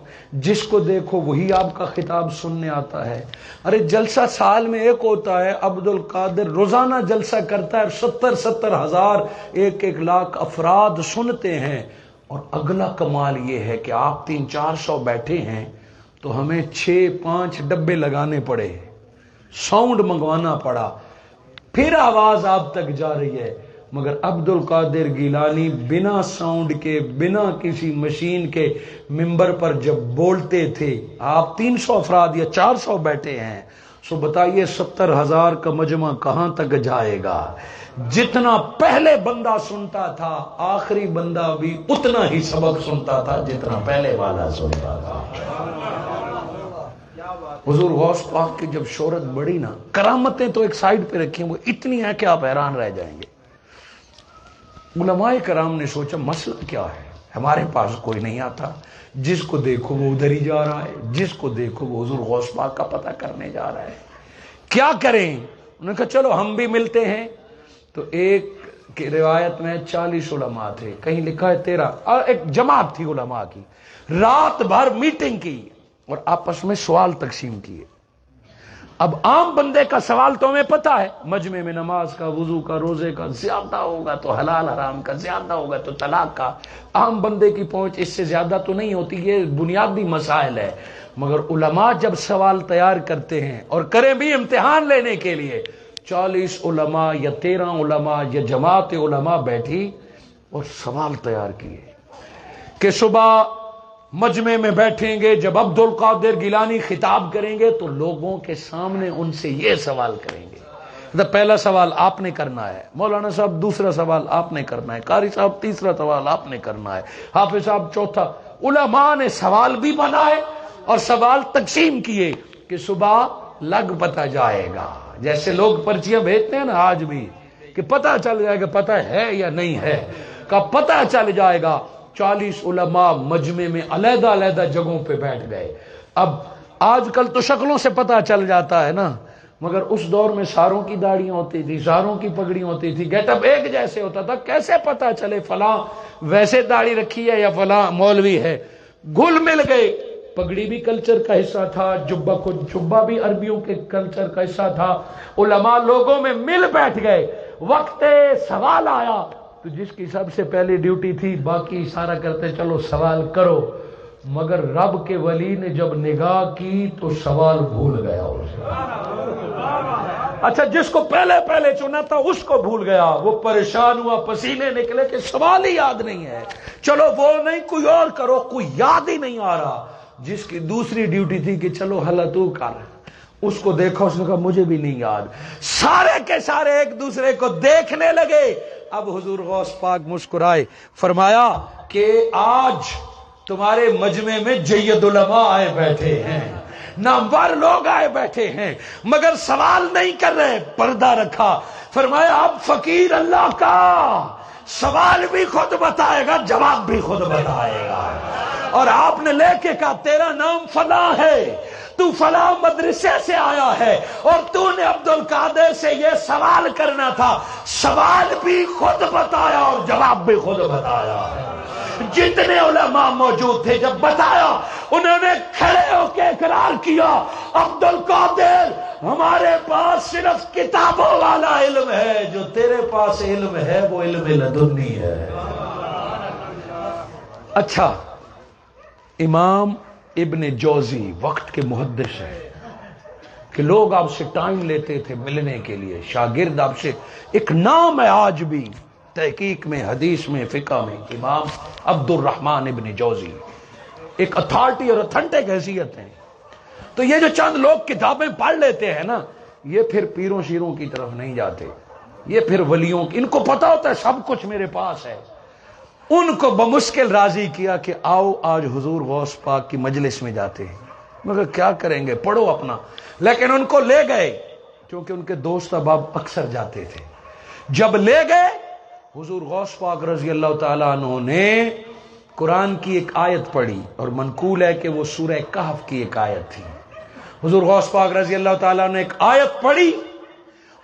جس کو دیکھو وہی آپ کا خطاب سننے آتا ہے۔ ارے جلسہ سال میں ایک ہوتا ہے، عبد القادر روزانہ جلسہ کرتا ہے، 70 ہزار 1 لاکھ افراد سنتے ہیں۔ اور اگلا کمال یہ ہے کہ آپ 300-400 بیٹھے ہیں تو ہمیں 6-5 ڈبے لگانے پڑے، ساؤنڈ منگوانا پڑا، پھر آواز آپ تک جا رہی ہے. مگر عبد القادر گیلانی بنا ساؤنڈ کے، بنا کسی مشین کے ممبر پر جب بولتے تھے، آپ 300 افراد یا 400 بیٹھے ہیں، سو بتائیے 70,000 کا مجمع کہاں تک جائے گا؟ جتنا پہلے بندہ سنتا تھا آخری بندہ بھی اتنا ہی سبق سنتا تھا جتنا پہلے والا سنتا تھا. حضور غوث پاک کی جب شہرت بڑھی نا، کرامتیں تو ایک سائیڈ پہ رکھی ہیں، وہ اتنی ہیں کہ آپ حیران رہ جائیں گے. علماء کرام نے سوچا مسئلہ کیا ہے، ہمارے پاس کوئی نہیں آتا، جس کو دیکھو وہ ادھر ہی جا رہا ہے، جس کو دیکھو وہ حضور غوث پاک کا پتہ کرنے جا رہا ہے، کیا کریں؟ انہوں نے کہا چلو ہم بھی ملتے ہیں. تو ایک کی روایت میں 40 علماء تھے، کہیں لکھا ہے 13، اور ایک جماعت تھی علماء کی، رات بھر میٹنگ کی اور آپس میں سوال تقسیم کیے. اب عام بندے کا سوال تو ہمیں پتا ہے، مجمع میں نماز کا، وضو کا، روزے کا، زیادہ ہوگا تو حلال حرام کا، زیادہ ہوگا تو طلاق کا. عام بندے کی پہنچ اس سے زیادہ تو نہیں ہوتی، یہ بنیادی مسائل ہے. مگر علماء جب سوال تیار کرتے ہیں اور کریں بھی امتحان لینے کے لیے، 40 علماء یا 13 علماء یا جماعت علماء بیٹھی اور سوال تیار کیے کہ صبح مجمع میں بیٹھیں گے، جب عبد القادر گیلانی خطاب کریں گے تو لوگوں کے سامنے ان سے یہ سوال کریں گے. پہلا سوال آپ نے کرنا ہے، مولانا صاحب دوسرا سوال آپ نے کرنا ہے، قاری صاحب تیسرا سوال آپ نے کرنا ہے، حافظ صاحب چوتھا. علماء نے سوال بھی بنائے اور سوال تقسیم کیے کہ صبح لگ پتہ جائے گا، جیسے لوگ پرچیاں بھیجتے ہیں نا آج بھی کہ پتہ چل جائے گا پتہ ہے یا نہیں ہے، کا پتہ چل جائے گا. 40 علماء مجمع میں علیحدہ علیحدہ جگہوں پہ بیٹھ گئے. اب آج کل تو شکلوں سے پتہ چل جاتا ہے نا، مگر اس دور میں ساروں کی داڑیاں ہوتی تھی، ساروں کی پگڑیاں ہوتی تھی، گیٹ اپ ایک جیسے ہوتا تھا، کیسے پتہ چلے فلاں ویسے داڑھی رکھی ہے یا فلاں مولوی ہے؟ گھل مل گئے. پگڑی بھی کلچر کا حصہ تھا، جبہ بھی عربیوں کے کلچر کا حصہ تھا. علماء لوگوں میں مل بیٹھ گئے. وقت سوال آیا تو جس کی سب سے پہلی ڈیوٹی تھی، باقی اشارہ کرتے چلو سوال کرو، مگر رب کے ولی نے جب نگاہ کی تو سوال بھول گیا اسے. اچھا جس کو پہلے چنا تھا اس کو بھول گیا، وہ پریشان ہوا، پسینے نکلے کہ سوال ہی یاد نہیں ہے. چلو وہ نہیں کوئی اور کرو، کوئی یاد ہی نہیں آ رہا. جس کی دوسری ڈیوٹی تھی کہ چلو حل تو کر، اس کو دیکھا، اس نے کہا مجھے بھی نہیں یاد. سارے کے سارے ایک دوسرے کو دیکھنے لگے. اب حضور غوث پاک مسکرائے، فرمایا کہ آج تمہارے مجمع میں جید علماء آئے بیٹھے ہیں، نامور لوگ آئے بیٹھے ہیں، مگر سوال نہیں کر رہے، پردہ رکھا. فرمایا اب فقیر اللہ کا سوال بھی خود بتائے گا، جواب بھی خود بتائے گا. اور آپ نے لے کے کہا تیرا نام فلاں ہے، تو فلاں مدرسے سے آیا ہے اور تو نے عبد القادر سے یہ سوال کرنا تھا. سوال بھی خود بتایا اور جواب بھی خود بتایا. جتنے علماء موجود تھے جب بتایا، انہوں نے کھڑے ہو کے اقرار کیا عبد القادر ہمارے پاس صرف کتابوں والا علم ہے، جو تیرے پاس علم ہے وہ علم لدنی ہے. اچھا، امام ابن جوزی وقت کے محدث ہیں کہ لوگ آپ سے ٹائم لیتے تھے ملنے کے لیے، شاگرد آپ سے، ایک نام ہے آج بھی تحقیق میں، حدیث میں، فقہ میں، امام عبد الرحمن ابن جوزی، ایک اتھارٹی اور اتھنٹک حیثیت ہے. تو یہ جو چند لوگ کتابیں پڑھ لیتے ہیں نا، یہ پھر پیروں شیروں کی طرف نہیں جاتے، یہ پھر ولیوں کی، ان کو پتا ہوتا ہے سب کچھ میرے پاس ہے. ان کو بمشکل راضی کیا کہ آؤ آج حضور غوث پاک کی مجلس میں جاتے ہیں، مگر کیا کریں گے، پڑھو اپنا. لیکن ان کو لے گئے کیونکہ ان کے دوست احباب اکثر جاتے تھے. جب لے گئے، حضور غوث پاک رضی اللہ تعالیٰ عنہ نے قرآن کی ایک آیت پڑھی، اور منقول ہے کہ وہ سورہ کہف کی ایک آیت تھی. حضور غوث پاک رضی اللہ تعالیٰ نے ایک آیت پڑھی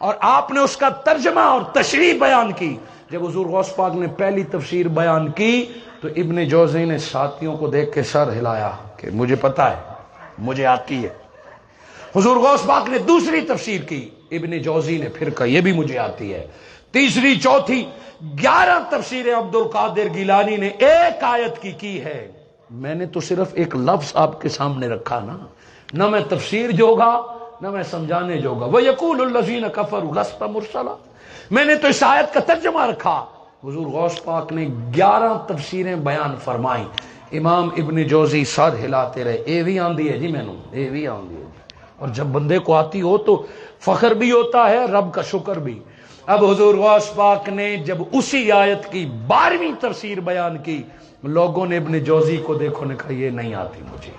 اور آپ نے اس کا ترجمہ اور تشریح بیان کی. جب حضور غوث پاک نے پہلی تفسیر بیان کی تو ابن جوزی نے ساتھیوں کو دیکھ کے سر ہلایا کہ مجھے پتا ہے، مجھے آتی ہے. حضور غوث پاک نے دوسری تفسیر کی، ابن جوزی نے پھر کہا یہ بھی مجھے آتی ہے. تیسری، چوتھی، 11 تفسیریں عبد القادر گیلانی نے ایک آیت کی ہے. میں نے تو صرف ایک لفظ آپ کے سامنے رکھا نا، نہ میں تفسیر جوگا، نہ میں سمجھانے جوگا. وَيَقُولُ الَّذِينَ كَفَرُوا لَسْتَ مُرْسَلًا. میں نے تو اس آیت کا ترجمہ رکھا. حضور غوث پاک نے 11 تفسیریں بیان فرمائیں. امام ابن جوزی سر ہلاتے رہے, اے بھی آندی ہے جی مینوں, اے بھی آندی ہے. اور جب بندے کو آتی ہو تو فخر بھی ہوتا ہے, رب کا شکر بھی. اب حضور غوث پاک نے جب اسی آیت کی 12ویں تفسیر بیان کی, لوگوں نے ابن جوزی کو دیکھو نے کہا یہ نہیں آتی مجھے.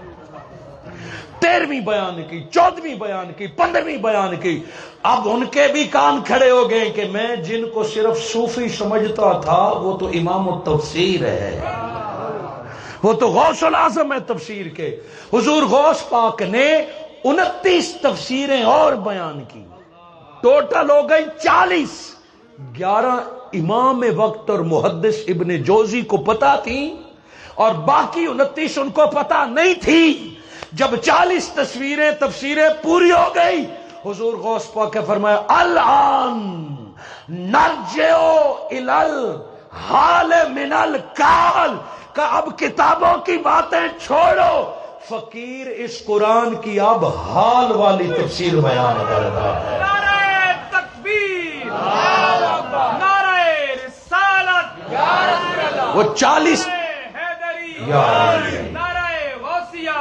13ویں بیان کی, 14ویں بیان کی, 15ویں بیان کی. اب ان کے بھی کان کھڑے ہو گئے کہ میں جن کو صرف صوفی سمجھتا تھا وہ تو امام التفسیر ہے, وہ تو غوث العظم ہے تفسیر کے. حضور غوث پاک نے 29 تفسیریں اور بیان کی, ٹوٹل ہو گئی 40. 11 امام وقت اور محدث ابن جوزی کو پتا تھی اور باقی 29 ان کو پتا نہیں تھی. جب 40 تفسیریں پوری ہو گئی, حضور غوث پاک نے فرمایا الان نرجعو الالحال من القال, کہ اب کتابوں کی باتیں چھوڑو, فقیر اس قرآن کی اب حال والی تفسیر بیان کر رہا ہے. نعرہ تکبیر, نعرہ رسالت, وہ 40 حیدری, یا نعرہ غوثیہ,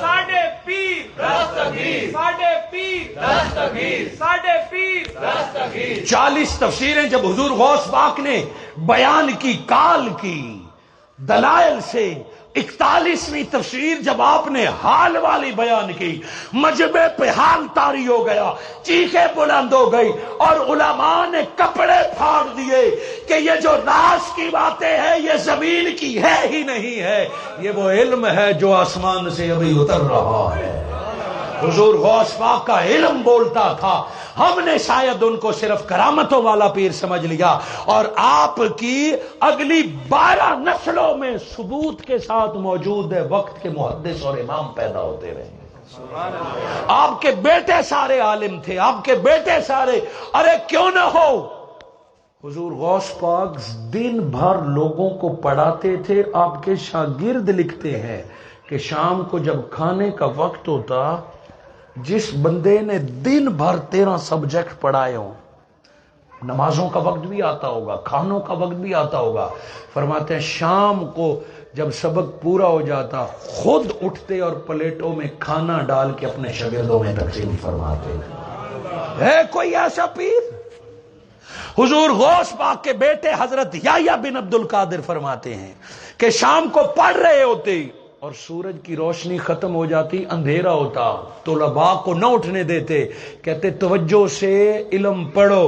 ساڈے پیر دستگیر, ساڈے پیر دستگیر, ساڈے پیر دستگیر. 40 تفسیریں جب حضور غوث پاک نے بیان کی کال کی دلائل سے, 41ویں تفسیر جب آپ نے حال والی بیان کی, مجمع پہ حال طاری ہو گیا, چیخیں بلند ہو گئی اور علماء نے کپڑے پھاڑ دیے کہ یہ جو راز کی باتیں ہیں یہ زمین کی ہے ہی نہیں ہے, یہ وہ علم ہے جو آسمان سے ابھی اتر رہا ہے. حضور غوث پاک کا علم بولتا تھا. ہم نے شاید ان کو صرف کرامتوں والا پیر سمجھ لیا, اور آپ کی اگلی 12 نسلوں میں ثبوت کے ساتھ موجود ہے وقت کے محدث اور امام پیدا ہوتے رہے. آپ کے بیٹے سارے عالم تھے, آپ کے بیٹے سارے, ارے کیوں نہ ہو. حضور غوث پاک دن بھر لوگوں کو پڑھاتے تھے. آپ کے شاگرد لکھتے ہیں کہ شام کو جب کھانے کا وقت ہوتا, جس بندے نے دن بھر 13 سبجیکٹ پڑھائے ہوں, نمازوں کا وقت بھی آتا ہوگا, کھانوں کا وقت بھی آتا ہوگا, فرماتے ہیں شام کو جب سبق پورا ہو جاتا خود اٹھتے اور پلیٹوں میں کھانا ڈال کے اپنے شاگردوں میں تقسیم فرماتے. ہے کوئی ایسا پیر؟ حضور غوث پاک کے بیٹے حضرت یحییٰ بن عبد القادر فرماتے ہیں کہ شام کو پڑھ رہے ہوتے اور سورج کی روشنی ختم ہو جاتی, اندھیرا ہوتا, طلباء کو نہ اٹھنے دیتے, کہتے توجہ سے علم پڑھو,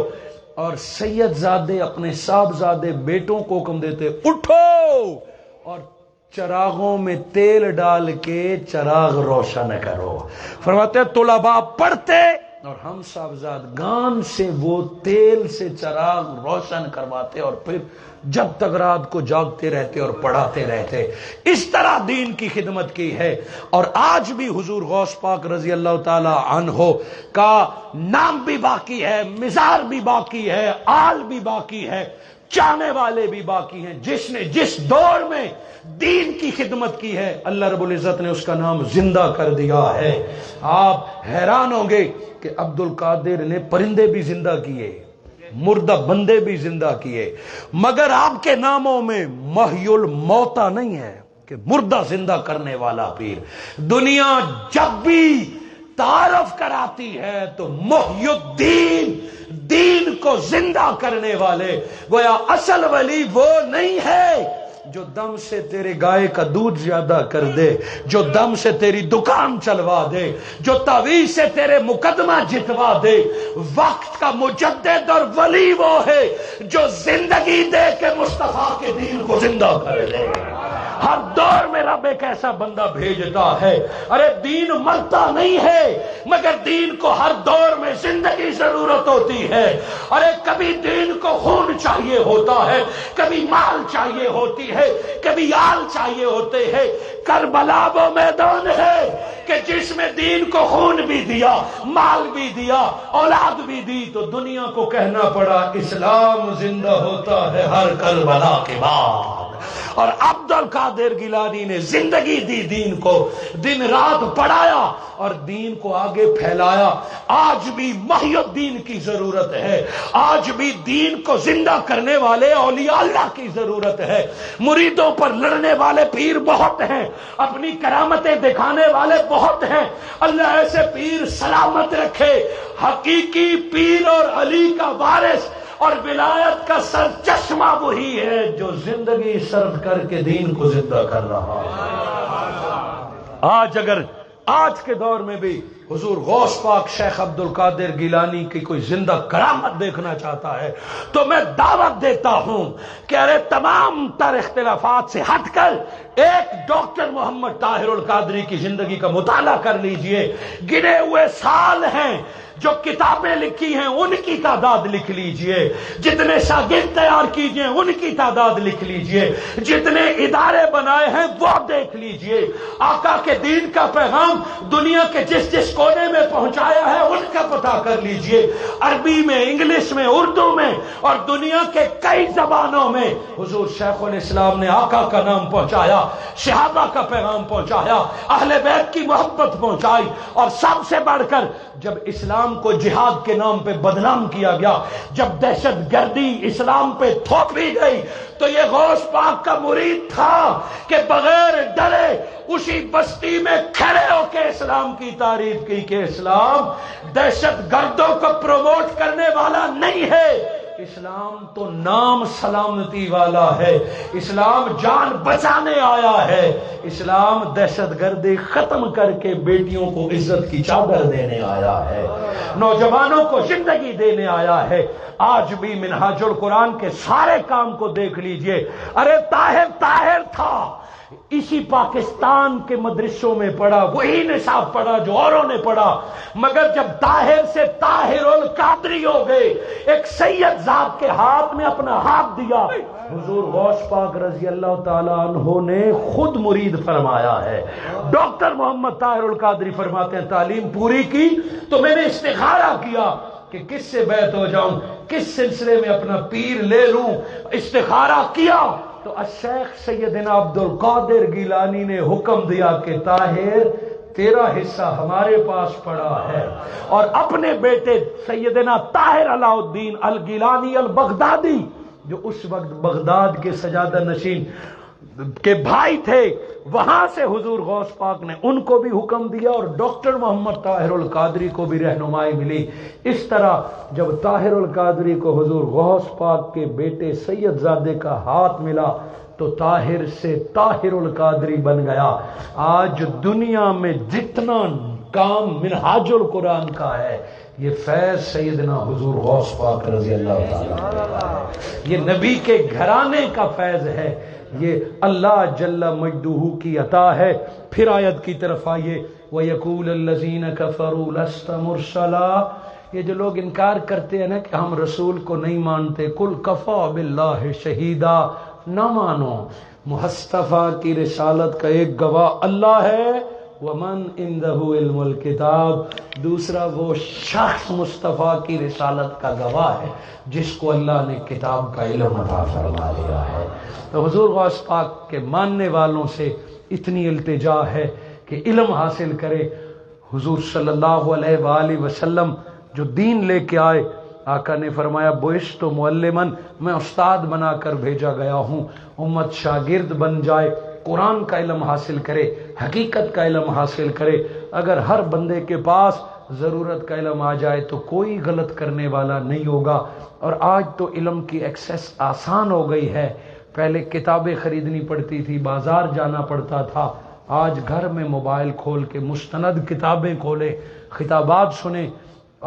اور سید زادے اپنے صاحبزادے بیٹوں کو حکم دیتے اٹھو اور چراغوں میں تیل ڈال کے چراغ روشن کرو. فرماتے طلباء پڑھتے اور ہم صاحبزاد گان سے وہ تیل سے چراغ روشن کرواتے اور پھر جب تک رات کو جاگتے رہتے اور پڑھاتے رہتے. اس طرح دین کی خدمت کی ہے. اور آج بھی حضور غوث پاک رضی اللہ تعالی عنہ کا نام بھی باقی ہے, مزار بھی باقی ہے, آل بھی باقی ہے, چاہنے والے بھی باقی ہیں. جس نے جس دور میں دین کی خدمت کی ہے اللہ رب العزت نے اس کا نام زندہ کر دیا ہے. آپ حیران ہوں گے کہ عبد القادر نے پرندے بھی زندہ کیے, مردہ بندے بھی زندہ کیے, مگر آپ کے ناموں میں محی الموتى نہیں ہے کہ مردہ زندہ کرنے والا پیر. دنیا جب بھی تعارف کراتی ہے تو محی الدین, دین کو زندہ کرنے والے. گویا اصل ولی وہ نہیں ہے جو دم سے تیرے گائے کا دودھ زیادہ کر دے, جو دم سے تیری دکان چلوا دے, جو تعویذ سے تیرے مقدمہ جتوا دے. وقت کا مجدد اور ولی وہ ہے جو زندگی دے کے مصطفیٰ کے دین کو زندہ کر دے. ہر دور میں رب ایک ایسا بندہ بھیجتا ہے. ارے دین مرتا نہیں ہے مگر دین کو ہر دور میں زندگی ضرورت ہوتی ہے. ارے کبھی دین کو خون چاہیے ہوتا ہے, کبھی مال چاہیے ہوتی ہے, کبھی آل چاہیے ہوتے ہیں, کربلا وہ میدان ہے کہ جس میں دین کو خون بھی دیا، مال بھی دیا، اولاد بھی دی، تو دنیا کو کہنا پڑا اسلام زندہ ہوتا ہے ہر کربلا کے بعد۔ اور عبد القادر گیلانی نے زندگی دی دین کو، دن رات پڑھایا اور دین کو آگے پھیلایا۔ آج بھی محی الدین کی ضرورت ہے، آج بھی دین کو زندہ کرنے والے اولیاء اللہ کی ضرورت ہے۔ مریدوں پر لڑنے والے پیر بہت ہیں، اپنی کرامتیں دکھانے والے بہت ہیں، اللہ ایسے پیر سلامت رکھے۔ حقیقی پیر اور علی کا وارث اور ولایت کا سر چشمہ وہی ہے جو زندگی صرف کر کے دین کو زندہ کر رہا ہے۔ آج اگر آج کے دور میں بھی حضور غوث پاک شیخ عبد القادر گیلانی کی کوئی زندہ کرامت دیکھنا چاہتا ہے تو میں دعوت دیتا ہوں کہ ارے تمام تر اختلافات سے ہٹ کر ایک ڈاکٹر محمد طاہر القادری کی زندگی کا مطالعہ کر لیجئے۔ گنے ہوئے سال ہیں جو کتابیں لکھی ہیں ان کی تعداد لکھ لیجئے، جتنے شاگرد تیار کیجئے ان کی تعداد لکھ لیجئے، جتنے ادارے بنائے ہیں وہ دیکھ لیجئے۔ آقا کے دین کا پیغام دنیا کے جس جس کونے میں پہنچایا ہے ان کا پتہ کر لیجئے، عربی میں، انگلش میں، اردو میں اور دنیا کے کئی زبانوں میں حضور شیخ الاسلام نے آقا کا نام پہنچایا، صحابہ کا پیغام پہنچایا، اہل بیت کی محبت پہنچائی، اور سب سے بڑھ کر جب اسلام کو جہاد کے نام پہ بدنام کیا گیا، جب دہشت گردی اسلام پہ تھوپی گئی، تو یہ غوث پاک کا مرید تھا کہ بغیر ڈرے اسی بستی میں کھڑے ہو کے اسلام کی تعریف کی کہ اسلام دہشت گردوں کو پروموٹ کرنے والا نہیں ہے، اسلام تو نام سلامتی والا ہے، اسلام جان بچانے آیا ہے، اسلام دہشت گردی ختم کر کے بیٹیوں کو عزت کی چادر دینے آیا ہے، نوجوانوں کو زندگی دینے آیا ہے۔ آج بھی منہاج القرآن کے سارے کام کو دیکھ لیجئے، ارے طاہر تھا، اسی پاکستان کے مدرسوں میں پڑھا، وہی نصاب پڑھا جو اوروں نے پڑھا، مگر جب طاہر سے طاہر القادری ہو گئے، ایک سید ذات کے ہاتھ میں اپنا ہاتھ دیا، حضور غوث پاک رضی اللہ تعالیٰ عنہ نے خود مرید فرمایا ہے۔ ڈاکٹر محمد طاہر القادری فرماتے ہیں تعلیم پوری کی تو میں نے استخارہ کیا کہ کس سے بیعت ہو جاؤں، کس سلسلے میں اپنا پیر لے لوں، استخارہ کیا تو الشیخ سیدنا عبد القادر گیلانی نے حکم دیا کہ طاہر تیرا حصہ ہمارے پاس پڑا ہے، اور اپنے بیٹے سیدنا طاہر علاء الدین الگیلانی البغدادی جو اس وقت بغداد کے سجادہ نشین کے بھائی تھے، وہاں سے حضور غوث پاک نے ان کو بھی حکم دیا اور ڈاکٹر محمد طاہر القادری کو بھی رہنمائی ملی۔ اس طرح جب طاہر القادری کو حضور غوث پاک کے بیٹے سید زادے کا ہاتھ ملا تو طاہر سے طاہر القادری بن گیا۔ آج دنیا میں جتنا کام منہاج القرآن کا ہے یہ فیض سیدنا حضور غوث پاک رضی اللہ تعالیٰ، یہ نبی کے گھرانے کا فیض ہے، یہ اللہ جل مجدہ کی عطا ہے۔ پھر آیت کی طرف آئیے، وَيَقُولَ الَّذِينَ كَفَرُوا لَسْتَ مُرْسَلًا، یہ جو لوگ انکار کرتے ہیں نا کہ ہم رسول کو نہیں مانتے، قُلْ كَفَىٰ بِاللَّهِ شَهِيدًا، نہ مانو، مصطفیٰ کی رسالت کا ایک گواہ اللہ ہے، وَمَنْ عِنْدَهُ عِلْمُ الْكِتَابِ، دوسرا وہ شخص مصطفیٰ کی رسالت کا گواہ ہے جس کو اللہ نے کتاب کا علم عطا فرما دیا ہے۔ تو حضور غوث پاک کے ماننے والوں سے اتنی التجا ہے کہ علم حاصل کرے۔ حضور صلی اللہ علیہ وآلہ وسلم جو دین لے کے آئے، آقا نے فرمایا بعثت معلما، میں استاد بنا کر بھیجا گیا ہوں، امت شاگرد بن جائے، قرآن کا علم حاصل کرے، حقیقت کا علم حاصل کرے۔ اگر ہر بندے کے پاس ضرورت کا علم آ جائے تو کوئی غلط کرنے والا نہیں ہوگا۔ اور آج تو علم کی ایکسیس آسان ہو گئی ہے، پہلے کتابیں خریدنی پڑتی تھی، بازار جانا پڑتا تھا، آج گھر میں موبائل کھول کے مستند کتابیں کھولیں، خطابات سنیں،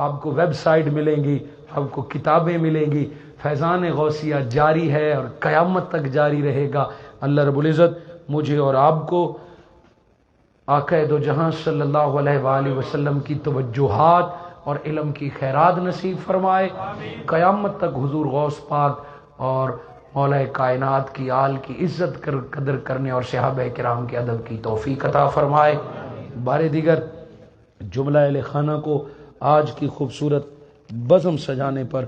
آپ کو ویب سائٹ ملیں گی، آپ کو کتابیں ملیں گی۔ فیضان غوثیہ جاری ہے اور قیامت تک جاری رہے گا۔ اللہ رب العزت مجھے اور آپ کو آقا دو جہاں صلی اللہ علیہ وآلہ وسلم کی توجہات اور علم کی خیرات نصیب فرمائے۔ قیامت تک حضور غوث پاک اور مولا کائنات کی آل کی عزت قدر کرنے اور صحابہ کرام کے ادب کی توفیق عطا فرمائے۔ بار دیگر جملہ اہل خانہ کو آج کی خوبصورت بزم سجانے پر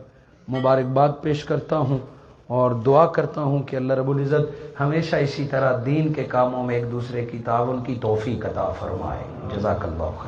مبارکباد پیش کرتا ہوں اور دعا کرتا ہوں کہ اللہ رب العزت ہمیشہ اسی طرح دین کے کاموں میں ایک دوسرے کی تعاون کی توفیق عطا فرمائے۔ جزاک اللہ خیر۔